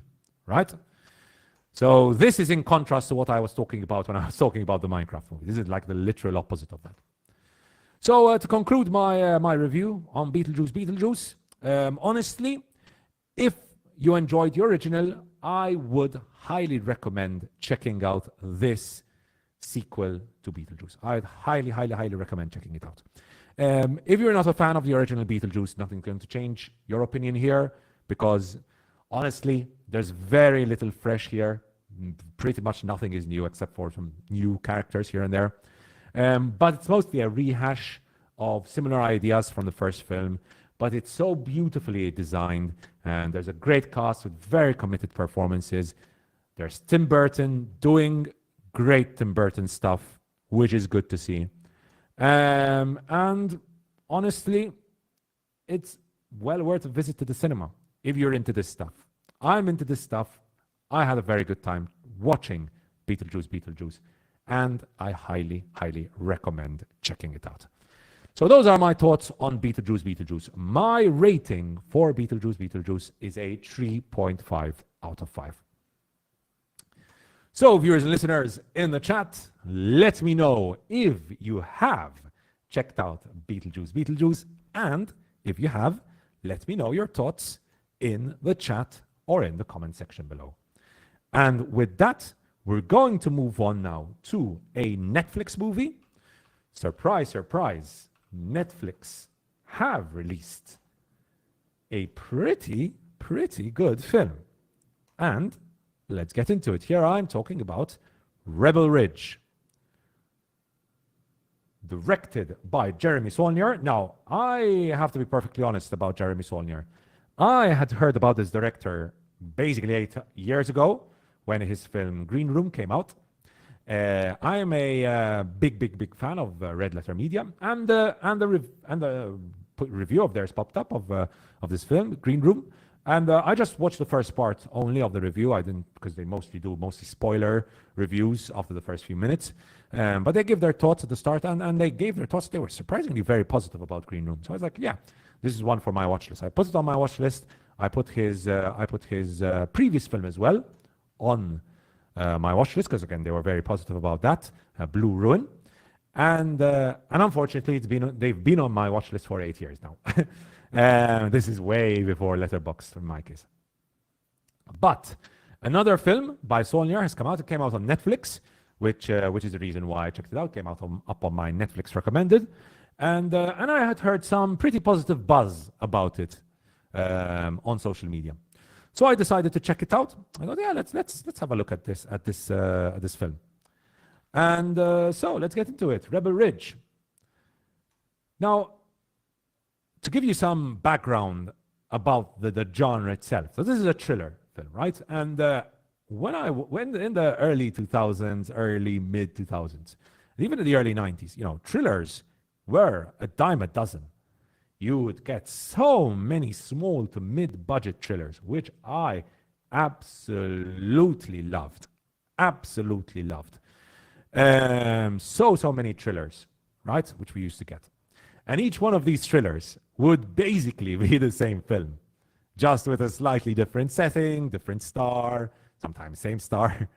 right? So this is in contrast to what I was talking about when I was talking about the Minecraft movie. This is like the literal opposite of that. So to conclude my review on Beetlejuice, honestly, if you enjoyed the original, I would highly recommend checking out this sequel to Beetlejuice. I'd highly recommend checking it out. If you're not a fan of the original Beetlejuice, nothing's going to change your opinion here, because honestly, there's very little fresh here. Pretty much nothing is new except for some new characters here and there. But it's mostly a rehash of similar ideas from the first film, but it's so beautifully designed, and there's a great cast with very committed performances. There's Tim Burton doing great Tim Burton stuff, which is good to see. And honestly, it's well worth a visit to the cinema if you're into this stuff. I'm into this stuff. I had a very good time watching Beetlejuice, and I highly recommend checking it out. So those are my thoughts on Beetlejuice. My rating for Beetlejuice is a 3.5 out of 5. So viewers and listeners in the chat, let me know if you have checked out Beetlejuice, and if you have, let me know your thoughts in the chat or in the comment section below. And with that, we're going to move on now to a Netflix movie. Surprise, surprise, Netflix have released a pretty good film. And let's get into it. Here I'm talking about Rebel Ridge, directed by Jeremy Saulnier. Now, I have to be perfectly honest about Jeremy Saulnier. I had heard about this director basically 8 years ago when his film Green Room came out. I am a big fan of Red Letter Media, and the review of theirs popped up of this film, Green Room. And I just watched the first part only of the review. I didn't, because they mostly spoiler reviews after the first few minutes. But they give their thoughts at the start, and they gave their thoughts. They were surprisingly very positive about Green Room. So I was like, yeah, this is one for my watch list. I put it on my watch list. I put his previous film as well on my watch list, because again, they were very positive about that, Blue Ruin. And unfortunately, they've been on my watch list for 8 years now. This is way before Letterboxd in my case. But another film by Saulnier has come out. It came out on Netflix, which is the reason why I checked it out. Came out up on my Netflix recommended, and I had heard some pretty positive buzz about it on social media. So I decided to check it out. I thought, yeah, let's have a look at this film. And so let's get into it. Rebel Ridge. Now, to give you some background about the genre itself. So this is a thriller film, right? And when in the early 2000s, early mid 2000s, and even in the early 90s, thrillers were a dime a dozen. You would get so many small to mid-budget thrillers, which I absolutely loved. Absolutely loved. So many thrillers, right? Which we used to get. And each one of these thrillers would basically be the same film, just with a slightly different setting, different star, sometimes same star.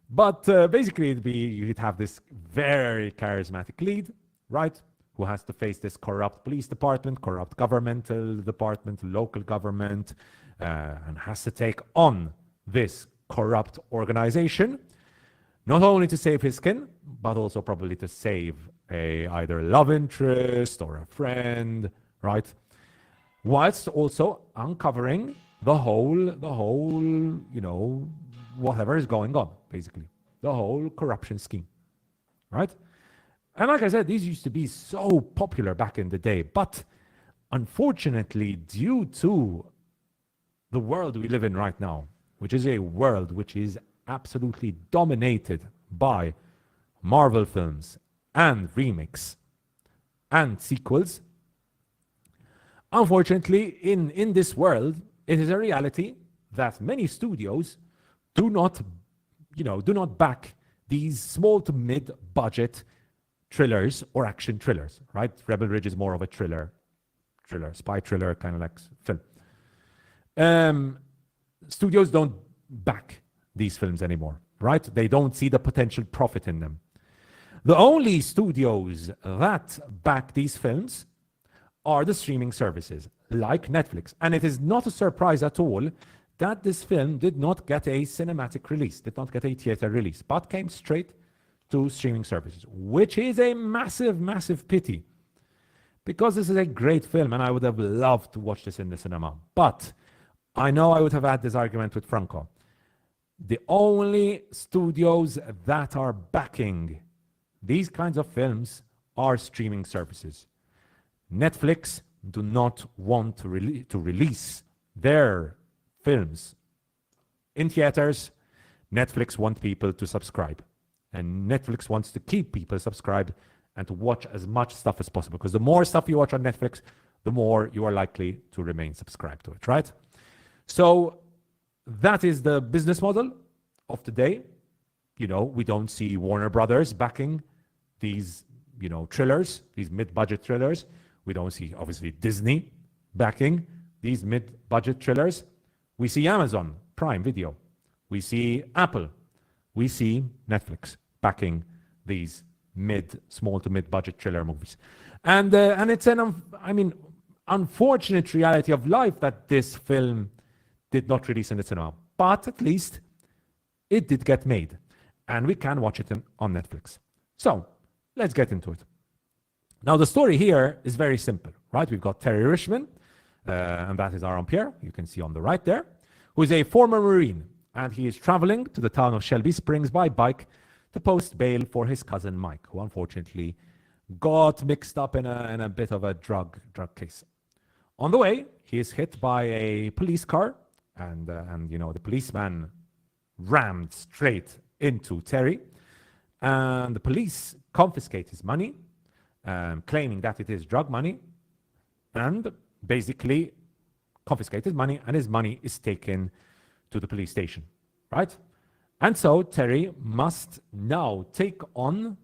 But basically, you'd have this very charismatic lead, right? Who has to face this corrupt police department, corrupt governmental department, local government, and has to take on this corrupt organization, not only to save his skin, but also probably to save either a love interest or a friend, right? Whilst also uncovering the whole, whatever is going on, basically. The whole corruption scheme, right? And like I said, these used to be so popular back in the day, but unfortunately, due to the world we live in right now, which is a world which is absolutely dominated by Marvel films and remakes and sequels, unfortunately, in this world, it is a reality that many studios do not back these small to mid-budget thrillers or action thrillers, right? Rebel Ridge is more of a thriller, spy thriller, kind of like film. Studios don't back these films anymore, right? They don't see the potential profit in them. The only studios that back these films are the streaming services, like Netflix. And it is not a surprise at all that this film did not get a cinematic release, did not get a theater release, but came straight to streaming services, which is a massive, massive pity. Because this is a great film and I would have loved to watch this in the cinema. But I know I would have had this argument with Franco. The only studios that are backing these kinds of films are streaming services. Netflix do not want to release their films in theaters. Netflix want people to subscribe. And Netflix wants to keep people subscribed and to watch as much stuff as possible. Because the more stuff you watch on Netflix, the more you are likely to remain subscribed to it, right? So that is the business model of today. We don't see Warner Brothers backing these, thrillers, these mid-budget thrillers. We don't see, obviously, Disney backing these mid-budget thrillers. We see Amazon Prime Video. We see Apple. We see Netflix backing these small to mid-budget thriller movies. And it's unfortunate reality of life that this film did not release in the cinema. But at least it did get made. And we can watch it on Netflix. So let's get into it. Now, the story here is very simple, right? We've got Terry Richmond, and that is our Pierre, you can see on the right there, who is a former Marine, and he is traveling to the town of Shelby Springs by bike to post bail for his cousin Mike, who unfortunately got mixed up in a bit of a drug case. On the way, he is hit by a police car, and the policeman rammed straight into Terry, and the police confiscate his money, claiming that it is drug money, and basically confiscate his money, and his money is taken to the police station, right? And so Terry must now take on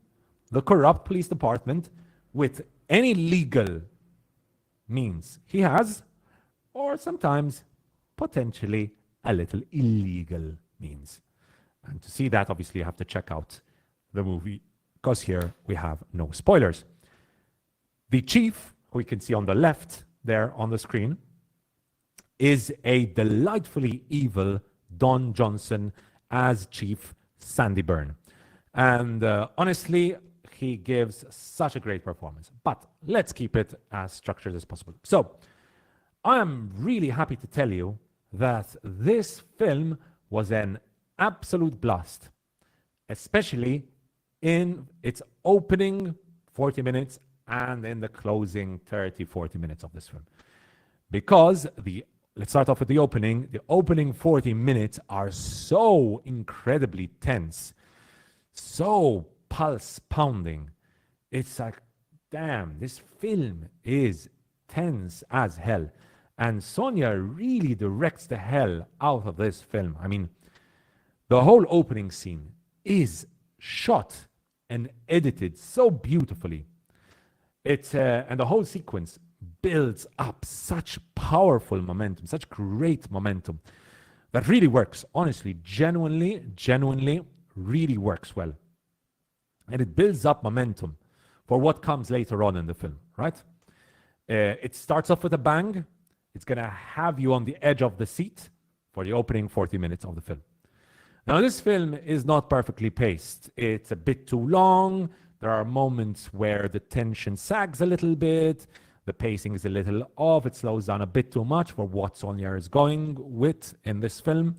the corrupt police department with any legal means he has, or sometimes potentially a little illegal means. And to see that, obviously, you have to check out the movie, because here we have no spoilers. The chief, who we can see on the left there on the screen, is a delightfully evil Don Johnson as Chief Sandy Byrne. And honestly, he gives such a great performance. But let's keep it as structured as possible. So I am really happy to tell you that this film was an absolute blast, especially in its opening 40 minutes and in the closing 30, 40 minutes of this film. Because let's start off with the opening. The opening 40 minutes are so incredibly tense, so pulse pounding. It's like, damn, this film is tense as hell. And Sonia really directs the hell out of this film. I mean, the whole opening scene is shot and edited so beautifully. And the whole sequence builds up such powerful momentum, such great momentum that really works. Honestly, genuinely really works well. And it builds up momentum for what comes later on in the film, right? It starts off with a bang. It's going to have you on the edge of the seat for the opening 40 minutes of the film. Now, this film is not perfectly paced. It's a bit too long. There are moments where the tension sags a little bit. The pacing is a little off. It slows down a bit too much for what Sonia is going with in this film.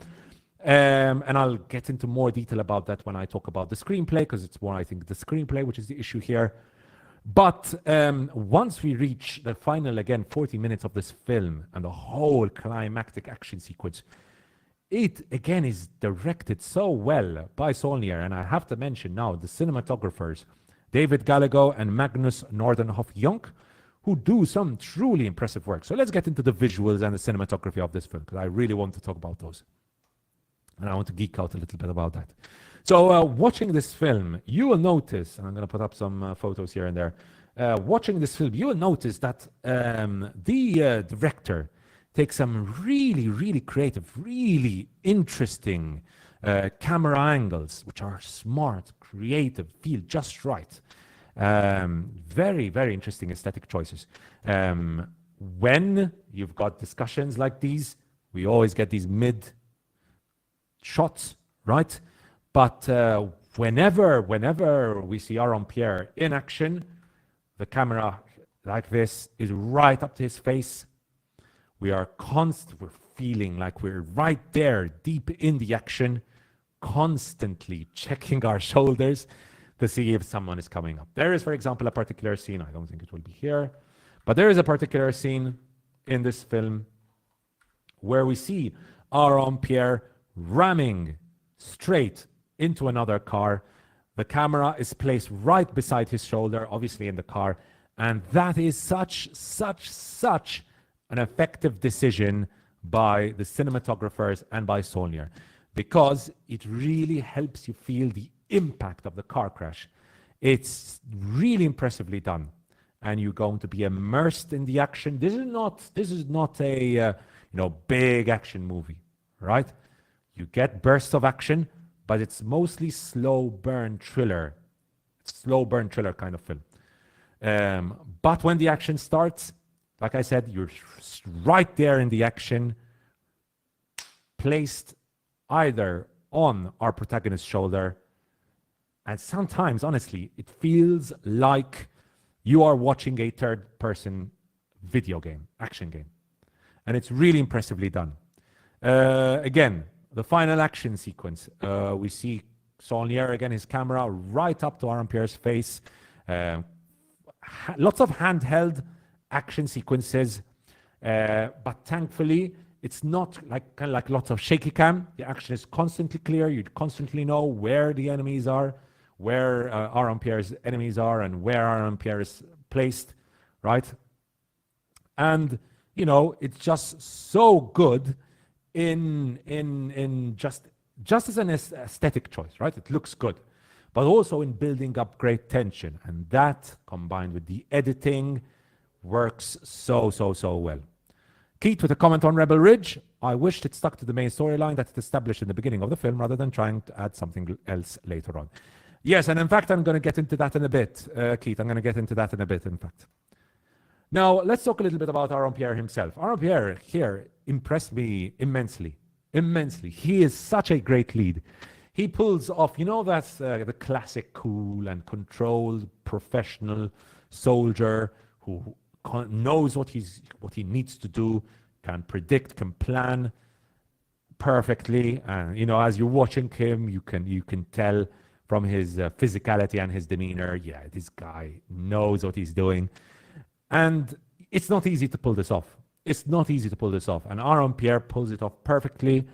And I'll get into more detail about that when I talk about the screenplay, because it's more, I think, the screenplay, which is the issue here. But once we reach the final, again, 40 minutes of this film and the whole climactic action sequence, it, again, is directed so well by Solnier. And I have to mention now the cinematographers, David Gallego and Magnus Nordenhoff-Jonk, who do some truly impressive work. So let's get into the visuals and the cinematography of this film, because I really want to talk about those. And I want to geek out a little bit about that. So watching this film, you will notice, and I'm going to put up some photos here and there. Watching this film, you will notice that the director takes some really creative, really interesting camera angles, which are smart, creative, feel just right. Very interesting aesthetic choices. When you've got discussions like these, we always get these mid shots, right? But whenever we see Aaron Pierre in action, the camera like this is right up to his face. We're feeling like we're right there, deep in the action, constantly checking our shoulders to see if someone is coming up. There is, for example, a particular scene, I don't think it will be here, but there is a particular scene in this film where we see Aaron Pierre ramming straight into another car. The camera is placed right beside his shoulder, obviously in the car, and that is such an effective decision by the cinematographers and by Solnier, because it really helps you feel the impact of the car crash. It's really impressively done, and you're going to be immersed in the action. This is not a big action movie, right? You get bursts of action, but it's mostly slow burn thriller kind of film. But when the action starts, like I said, you're right there in the action, placed either on our protagonist's shoulder, and sometimes, honestly, it feels like you are watching a third-person video game, action game. And it's really impressively done. Again, the final action sequence, we see Solnier, again, his camera right up to Aaron Pierre's face. Lots of handheld action sequences, but thankfully, it's not like lots of shaky cam. The action is constantly clear. You constantly know where the enemies are, where Aaron Pierre's enemies are, and where Aaron Pierre is placed, right? And it's just so good in just as an aesthetic choice, right? It looks good, but also in building up great tension, and that combined with the editing works so well. Keith with a comment on Rebel Ridge. I wished it stuck to the main storyline that it established in the beginning of the film rather than trying to add something else later on. Yes, and in fact, I'm going to get into that in a bit, Keith. I'm going to get into that in a bit, in fact. Now, let's talk a little bit about Aaron Pierre himself. Aaron Pierre here impressed me immensely. He is such a great lead. He pulls off, that's the classic cool and controlled professional soldier who knows what he needs to do, can predict, can plan perfectly. And as you're watching him, you can tell from his physicality and his demeanor. Yeah, this guy knows what he's doing. And it's not easy to pull this off. It's not easy to pull this off. And Aaron Pierre pulls it off perfectly.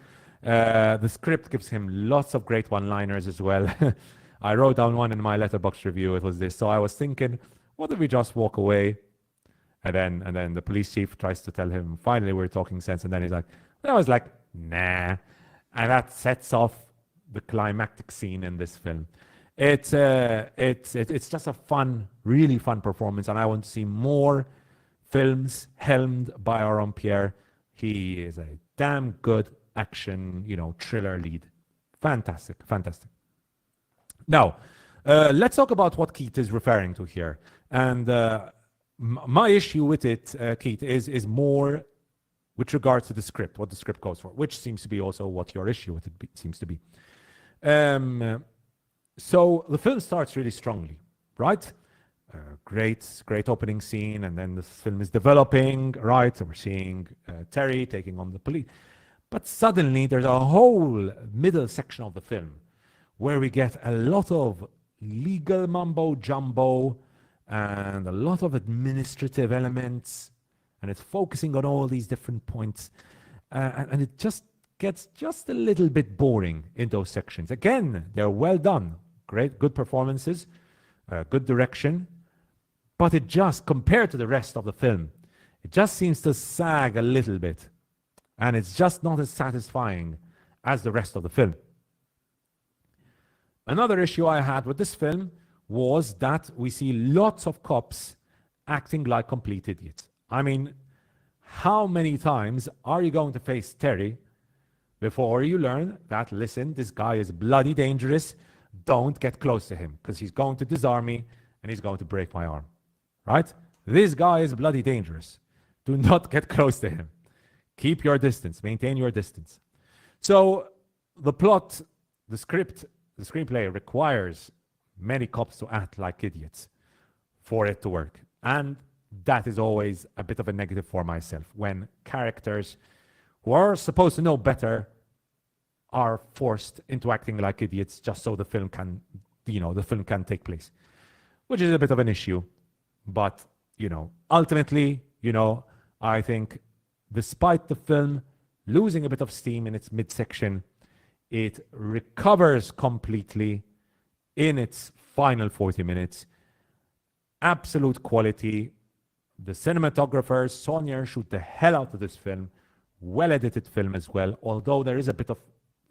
The script gives him lots of great one-liners as well. I wrote down one in my letterbox review. It was this. So I was thinking, what if we just walk away? And then the police chief tries to tell him, finally, we're talking sense. And then he's like, I was like, nah. And that sets off the climactic scene in this film. It's just a fun, really fun performance. And I want to see more films helmed by Aaron Pierre. He is a damn good action, thriller lead. Fantastic, fantastic. Now, let's talk about what Keith is referring to here. And my issue with it, Keith, is more with regards to the script, what the script goes for, which seems to be also what your issue with it seems to be. So the film starts really strongly, right? Great opening scene, and then the film is developing, right? So we're seeing Terry taking on the police. But suddenly there's a whole middle section of the film where we get a lot of legal mumbo jumbo and a lot of administrative elements, and it's focusing on all these different points, and it just gets just a little bit boring in those sections. Again, they're well done, great, good performances, good direction, but it just, compared to the rest of the film, it just seems to sag a little bit, and it's just not as satisfying as the rest of the film. Another issue I had with this film was that we see lots of cops acting like complete idiots. I mean, how many times are you going to face Terry before you learn that, listen, this guy is bloody dangerous, don't get close to him because he's going to disarm me and he's going to break my arm, right? This guy is bloody dangerous. Do not get close to him. Keep your distance, maintain your distance. So the plot, the script, the screenplay requires many cops to act like idiots for it to work. And that is always a bit of a negative for myself when characters who are supposed to know better are forced into acting like idiots just so the film can, the film can take place, which is a bit of an issue. But, ultimately, I think despite the film losing a bit of steam in its midsection, it recovers completely in its final 40 minutes. Absolute quality. The cinematographers, Sonia, shoot the hell out of this film. Well-edited film as well, although there is a bit of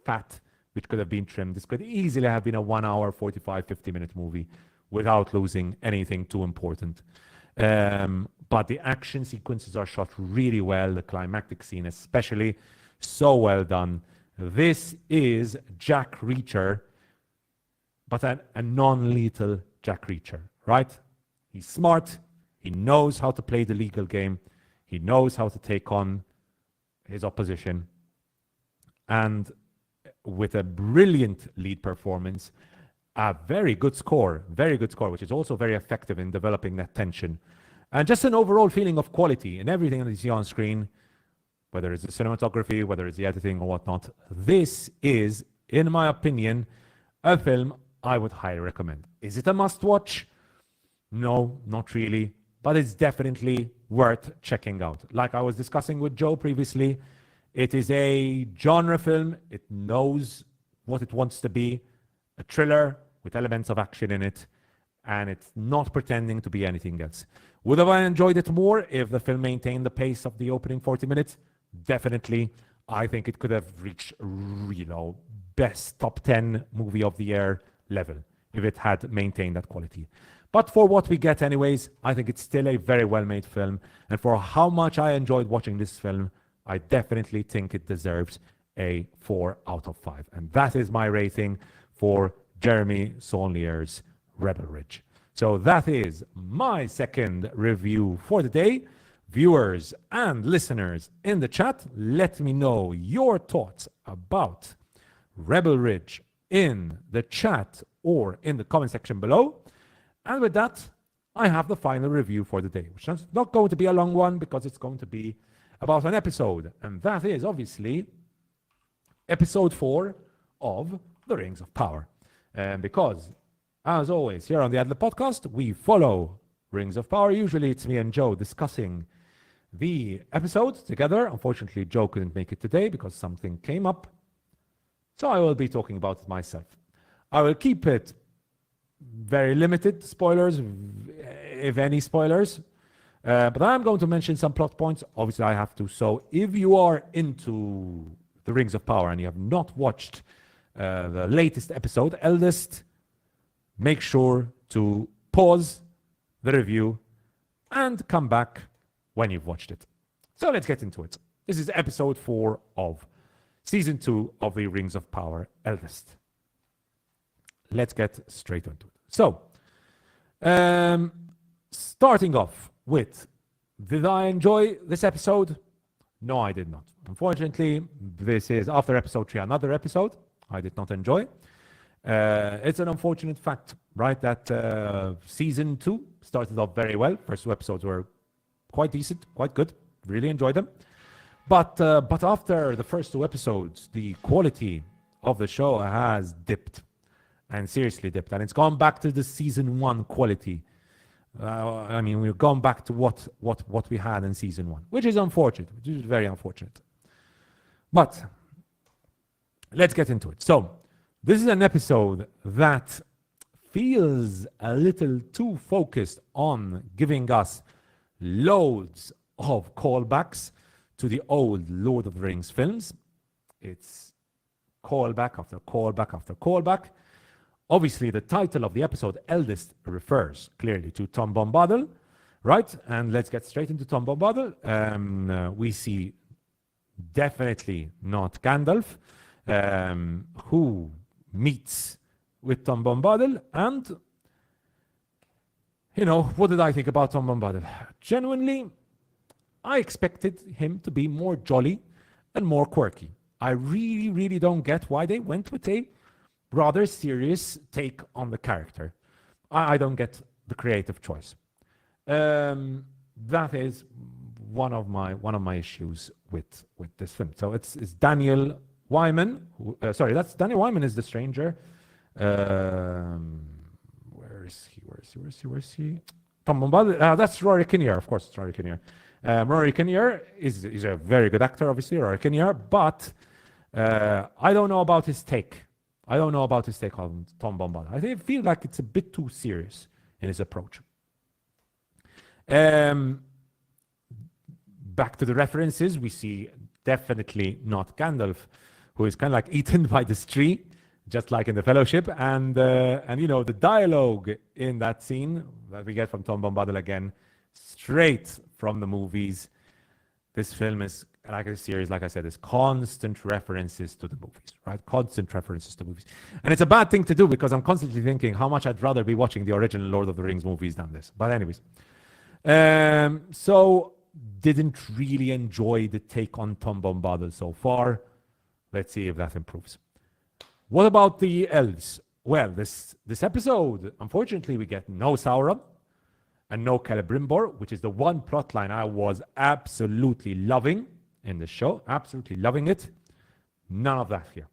fat which could have been trimmed. This could easily have been a 1 hour, 45, 50-minute movie without losing anything too important. But the action sequences are shot really well. The climactic scene especially, so well done. This is Jack Reacher, but a non-lethal Jack Reacher, right? He's smart. He knows how to play the legal game. He knows how to take on his opposition. And with a brilliant lead performance, a very good score, which is also very effective in developing that tension. And just an overall feeling of quality in everything that you see on screen, whether it's the cinematography, whether it's the editing or whatnot. This is, in my opinion, a film I would highly recommend. Is it a must-watch? No, not really. But it's definitely worth checking out. Like I was discussing with Joe previously, it is a genre film. It knows what it wants to be, a thriller with elements of action in it, and it's not pretending to be anything else. Would have I enjoyed it more if the film maintained the pace of the opening 40 minutes? Definitely. I think it could have reached, best top 10 movie of the year level if it had maintained that quality. But for what we get anyways, I think it's still a very well-made film. And for how much I enjoyed watching this film, I definitely think it deserves a 4 out of 5. And that is my rating for Jeremy Saulnier's Rebel Ridge. So that is my second review for the day. Viewers and listeners in the chat, let me know your thoughts about Rebel Ridge in the chat or in the comment section below. And with that, I have the final review for the day, which is not going to be a long one because it's going to be about an episode. And that is obviously episode 4 of The Rings of Power. Because, as always, here on the Ad Lib Podcast, we follow Rings of Power. Usually it's me and Joe discussing the episode together. Unfortunately, Joe couldn't make it today because something came up. So I will be talking about it myself. I will keep it very limited spoilers, if any spoilers. But I'm going to mention some plot points. Obviously, I have to. So if you are into the Rings of Power and you have not watched the latest episode, Eldest, make sure to pause the review and come back when you've watched it. So let's get into it. This is episode 4 of season 2 of the Rings of Power, Eldest. Let's get straight into it. So, starting off with, did I enjoy this episode? No, I did not. Unfortunately, this is after episode 3, another episode I did not enjoy. It's an unfortunate fact, right, that season 2 started off very well. First 2 episodes were quite decent, quite good. Really enjoyed them. But after the first 2 episodes, the quality of the show has dipped, and seriously dipped. And it's gone back to the season 1 quality. I mean, we've gone back to what we had in season 1, which is unfortunate, which is very unfortunate. But let's get into it. So this is an episode that feels a little too focused on giving us loads of callbacks to the old Lord of the Rings films. It's callback after callback after callback. Obviously, the title of the episode, Eldest, refers clearly to Tom Bombadil, right? And let's get straight into Tom Bombadil. We see definitely not Gandalf, who meets with Tom Bombadil. And, you know, what did I think about Tom Bombadil? Genuinely, I expected him to be more jolly and more quirky. I really, really don't get why they went with a rather serious take on the character. I don't get the creative choice. That is one of my issues with this film. So it's Daniel Wyman. That's Daniel Wyman is the stranger. Where is he? Tom Bombadil. That's Rory Kinnear, of course. It's Rory Kinnear. Rory Kinnear is a very good actor, obviously, Rory Kinnear. But I don't know about his take. I don't know about his take on Tom Bombadil. I feel like it's a bit too serious in his approach. Back to the references, we see definitely not Gandalf, who is kind of like eaten by this tree, just like in the Fellowship. And you know, the dialogue in that scene that we get from Tom Bombadil again, straight from the movies. This film is like a series, like I said, is constant references to the movies, right? Constant references to movies. And it's a bad thing to do because I'm constantly thinking how much I'd rather be watching the original Lord of the Rings movies than this. But anyways, so didn't really enjoy the take on Tom Bombadil so far. Let's see if that improves. What about the elves? Well, this episode, unfortunately, we get no Sauron and no Celebrimbor, which is the one plot line I was absolutely loving in the show, absolutely loving it. None of that here,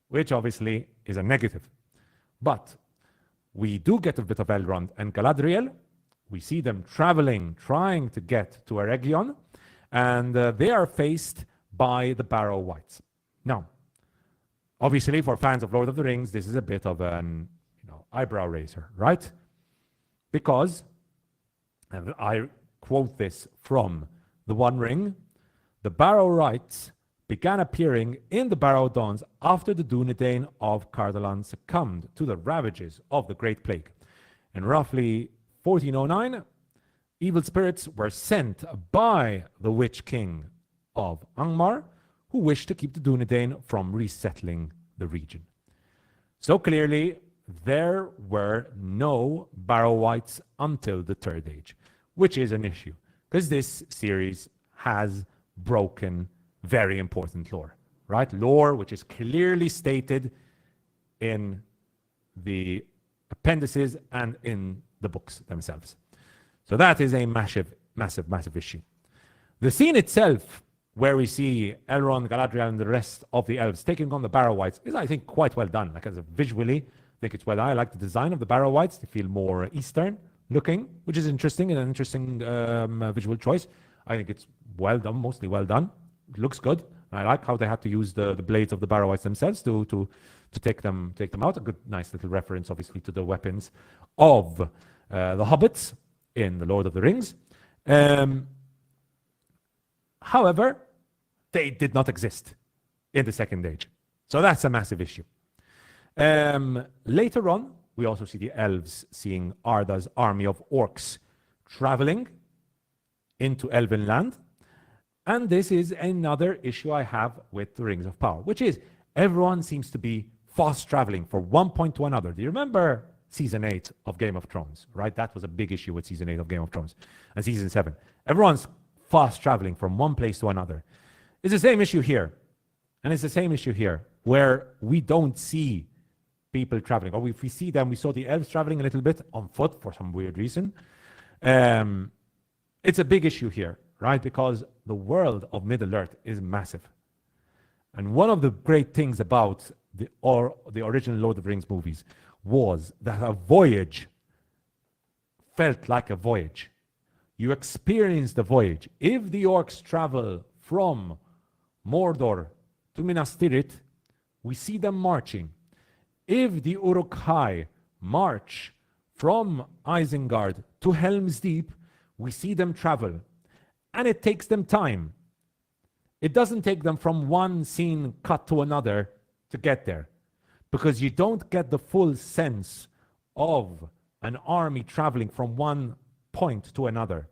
which obviously is a negative. But we do get a bit of Elrond and Galadriel. We see them traveling, trying to get to Eregion, and they are faced by the Barrow Wights. Now, obviously, for fans of Lord of the Rings, this is a bit of an eyebrow raiser, right? Because, and I quote this from The One Ring, the Barrow Wights began appearing in the Barrow Dawns after the Dunedain of Cardolan succumbed to the ravages of the Great Plague. In roughly 1409, evil spirits were sent by the Witch King of Angmar, who wished to keep the Dunedain from resettling the region. So clearly, there were no Barrow Wights until the Third Age, which is an issue, because this series has broken very important lore, right? Lore which is clearly stated in the appendices and in the books themselves. So that is a massive, massive, massive issue. The scene itself, where we see Elrond, Galadriel, and the rest of the elves taking on the Barrow Wights, is, I think, quite well done. Like, as visually, think it's well done. I like the design of the barrow wights. They feel more Eastern looking, which is interesting and an interesting visual choice. I think it's well done, mostly well done. It looks good. I like how they had to use the blades of the barrow wights themselves to take them out. A good, nice little reference, obviously, to the weapons of the hobbits in the Lord of the Rings. However, they did not exist in the Second Age. So that's a massive issue. Later on, we also see the elves seeing Arda's army of orcs traveling into Elven land. And this is another issue I have with the Rings of Power, which is everyone seems to be fast traveling from one point to another. Do you remember season 8 of Game of Thrones, right? That was a big issue with season 8 of Game of Thrones and season 7. Everyone's fast traveling from one place to another. It's the same issue here. And it's the same issue here where we don't see people traveling. Or if we see them, we saw the elves traveling a little bit on foot for some weird reason. It's a big issue here, right? Because the world of Middle-earth is massive. And one of the great things about the original Lord of the Rings movies was that a voyage felt like a voyage. You experience the voyage. If the orcs travel from Mordor to Minas Tirith, we see them marching. If the Uruk-hai march from Isengard to Helm's Deep, we see them travel. And it takes them time. It doesn't take them from one scene cut to another to get there, because you don't get the full sense of an army traveling from one point to another.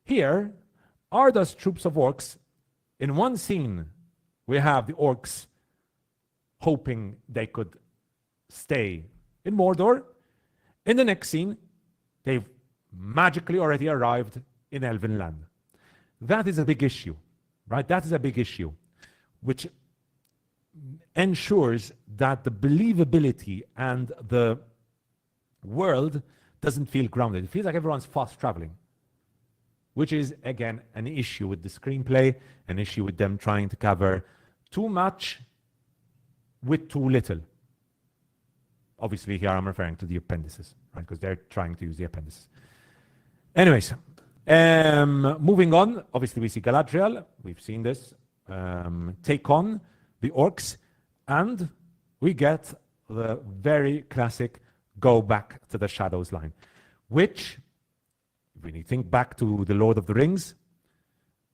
Here, Arda's troops of orcs, in one scene, we have the orcs hoping they could stay in Mordor. In the next scene, they've magically already arrived in Elven land. That is a big issue, right? That is a big issue, which ensures that the believability and the world doesn't feel grounded. It feels like everyone's fast traveling, which is, again, an issue with the screenplay, an issue with them trying to cover too much with too little. Obviously, here I'm referring to the appendices, right? Because they're trying to use the appendices. Anyways, moving on, obviously we see Galadriel. We've seen this take on the orcs, and we get the very classic go back to the shadows line, which, when you think back to the Lord of the Rings,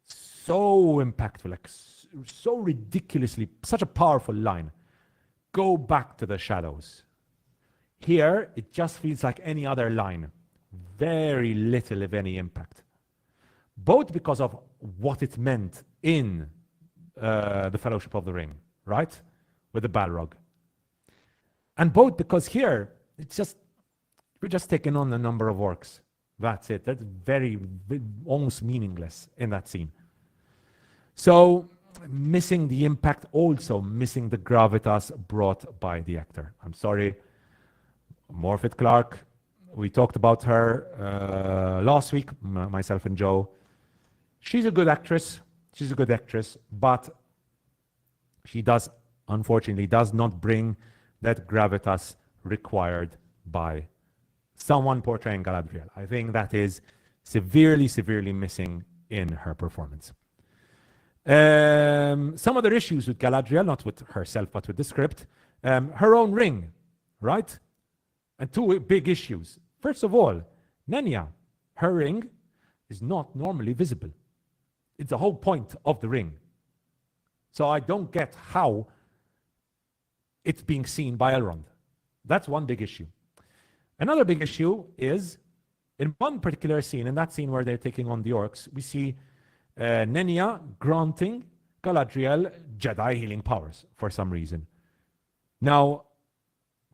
so impactful, like so ridiculously, such a powerful line. Go back to the shadows. Here, it just feels like any other line. Very little, if any, impact. Both because of what it meant in the Fellowship of the Ring, right? With the Balrog. And both because here, we're just taking on a number of orcs. That's it. That's very, almost meaningless in that scene. So, missing the impact, also missing the gravitas brought by the actor. I'm sorry. Morfydd Clark, we talked about her last week, myself and Joe. She's a good actress. She's a good actress, but she unfortunately does not bring that gravitas required by someone portraying Galadriel. I think that is severely, severely missing in her performance. Some other issues with Galadriel, not with herself, but with the script. Her own ring, right? And two big issues. First of all, Nenya, her ring is not normally visible. It's the whole point of the ring. So I don't get how it's being seen by Elrond. That's one big issue. Another big issue is, in one particular scene, in that scene where they're taking on the orcs, we see Nenya granting Galadriel Jedi healing powers for some reason. Now,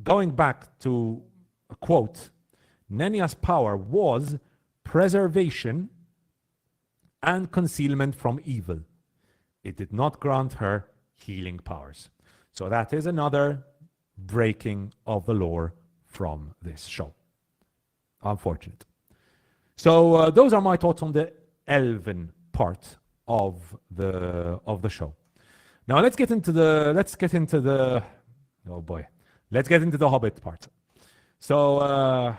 going back to a quote, Nenya's power was preservation and concealment from evil. It did not grant her healing powers. So that is another breaking of the lore from this show. Unfortunate. So those are my thoughts on the elven part of the show. Now let's get into the let's get into the Hobbit part. So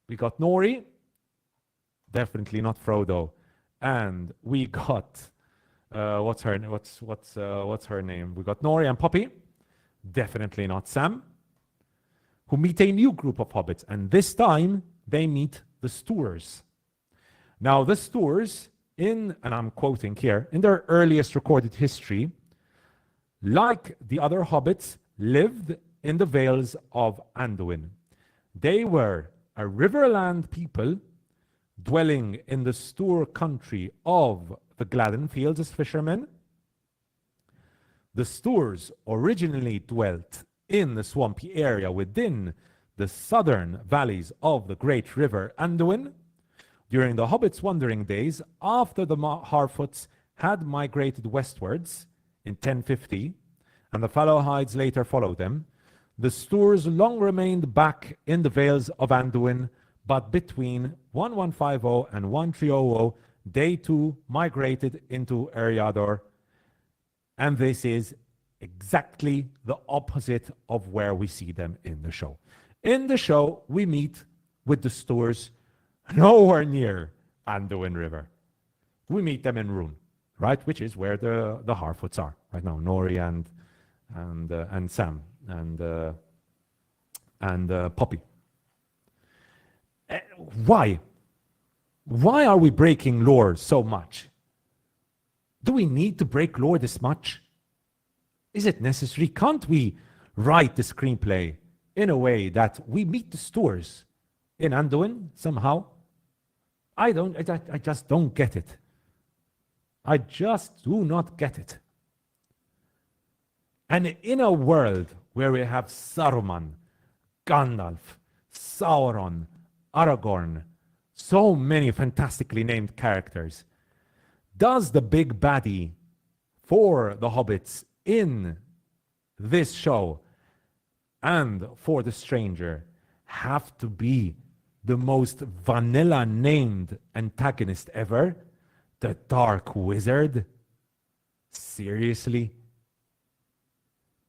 we got Nori, definitely not Frodo, and we got what's her name? We got Nori and Poppy, definitely not Sam, who meet a new group of hobbits, and this time they meet the Stoors. Now, the Stoors, and I'm quoting here, in their earliest recorded history, like the other hobbits, lived in the Vales of Anduin. They were a riverland people dwelling in the Stoor country of the Gladden Fields as fishermen. The Stoors originally dwelt in the swampy area within the southern valleys of the great river Anduin. During the Hobbits' wandering days, after the Harfoots had migrated westwards in 1050, and the Fallowhides later followed them, the Stoors long remained back in the Vales of Anduin, but between 1150 and 1300, they too migrated into Eriador, and this is exactly the opposite of where we see them in the show. In the show, we meet with the Stoors nowhere near Anduin River. We meet them in Rune, right, which is where the Harfoots are right now. Nori and Sam and Poppy. Why? Why are we breaking lore so much? Do we need to break lore this much? Is it necessary? Can't we write the screenplay in a way that we meet the Stoors in Anduin somehow? I just don't get it. I just do not get it. And in a world where we have Saruman, Gandalf, Sauron, Aragorn, so many fantastically named characters, does the big baddie for the Hobbits in this show and for the Stranger have to be the most vanilla named antagonist ever? The Dark Wizard? Seriously?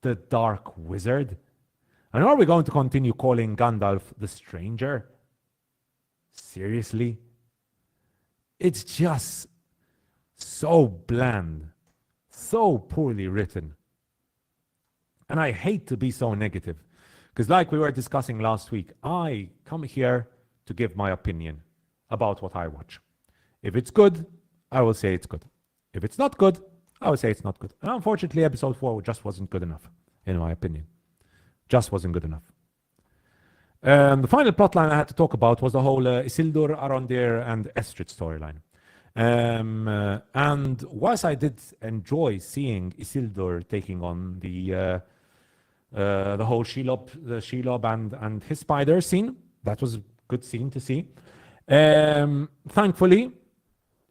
The Dark Wizard? And are we going to continue calling Gandalf the Stranger? Seriously? It's just so bland, so poorly written. And I hate to be so negative, because like we were discussing last week, I come here to give my opinion about what I watch. If it's good, I will say it's good. If it's not good, I will say it's not good. And unfortunately, episode 4 just wasn't good enough, in my opinion. Just wasn't good enough. The final plotline I had to talk about was the whole Isildur, Arondir, and Estrid storyline. And whilst I did enjoy seeing Isildur taking on the whole Shelob and his spider scene, that was a good scene to see. Thankfully,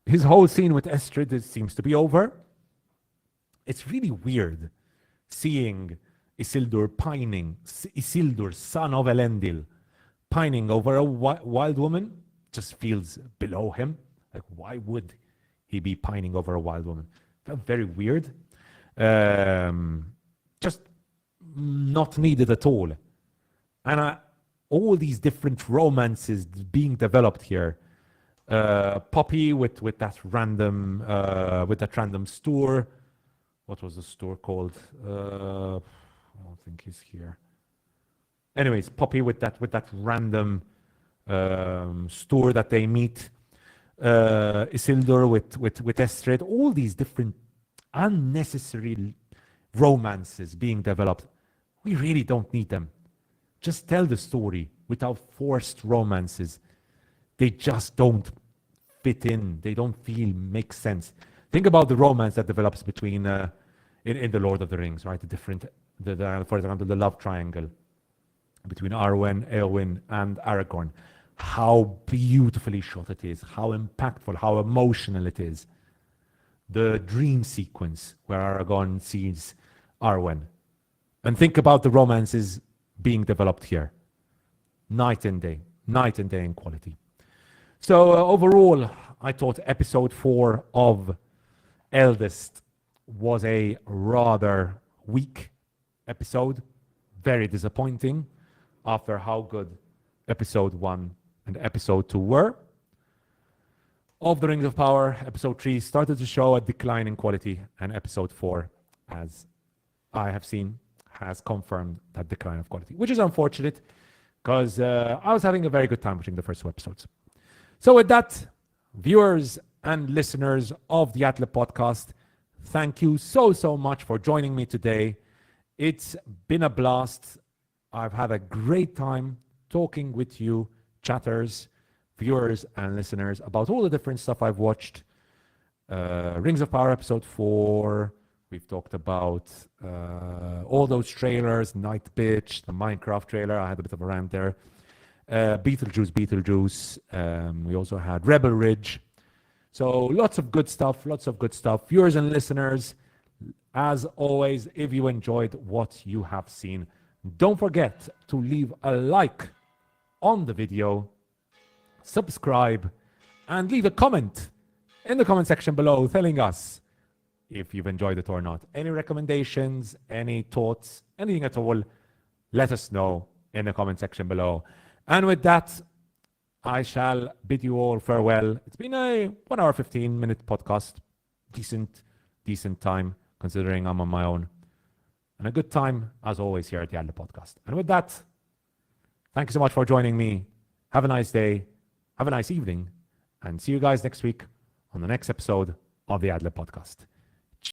his whole scene with Estrid seems to be over. It's really weird seeing Isildur pining, Isildur, son of Elendil, pining over a wild woman. Just feels below him. Like, why would he be pining over a wild woman? Felt very weird. Just not needed at all. And all these different romances being developed here. Poppy with that random store. What was the store called? I don't think he's here. Anyways, Poppy with that random store that they meet. Isildur with Estrid. All these different unnecessary romances being developed. We really don't need them. Just tell the story without forced romances. They just don't fit in. They don't make sense. Think about the romance that develops between in the Lord of the Rings, right? For example, the love triangle between Arwen, Eowyn, and Aragorn. How beautifully shot it is, how impactful, how emotional it is. The dream sequence where Aragorn sees Arwen. And think about the romances being developed here. Night and day in quality. So overall, I thought episode 4 of Eldest was a rather weak episode. very disappointing after how good episode 1 and episode 2 were. Of the Rings of Power, episode 3 started to show a decline in quality, and episode 4, as I have seen, has confirmed that decline of quality, which is unfortunate because I was having a very good time watching the first 2 episodes. So with that, viewers and listeners of the Ad Lib Podcast, thank you so much for joining me today. It's been a blast. I've had a great time talking with you, chatters, viewers and listeners, about all the different stuff I've watched. Rings of Power episode 4. We've talked about all those trailers, Nightbitch, the Minecraft trailer. I had a bit of a rant there. Beetlejuice. We also had Rebel Ridge. So lots of good stuff. Viewers and listeners, as always, if you enjoyed what you have seen, don't forget to leave a like on the video, subscribe, and leave a comment in the comment section below telling us if you've enjoyed it or not. Any recommendations, any thoughts, anything at all, let us know in the comment section below. And with that, I shall bid you all farewell. It's been a 1 hour, 15-minute podcast. Decent time, considering I'm on my own. And a good time, as always, here at the Ad Lib Podcast. And with that, thank you so much for joining me. Have a nice day. Have a nice evening. And see you guys next week on the next episode of the Ad Lib Podcast.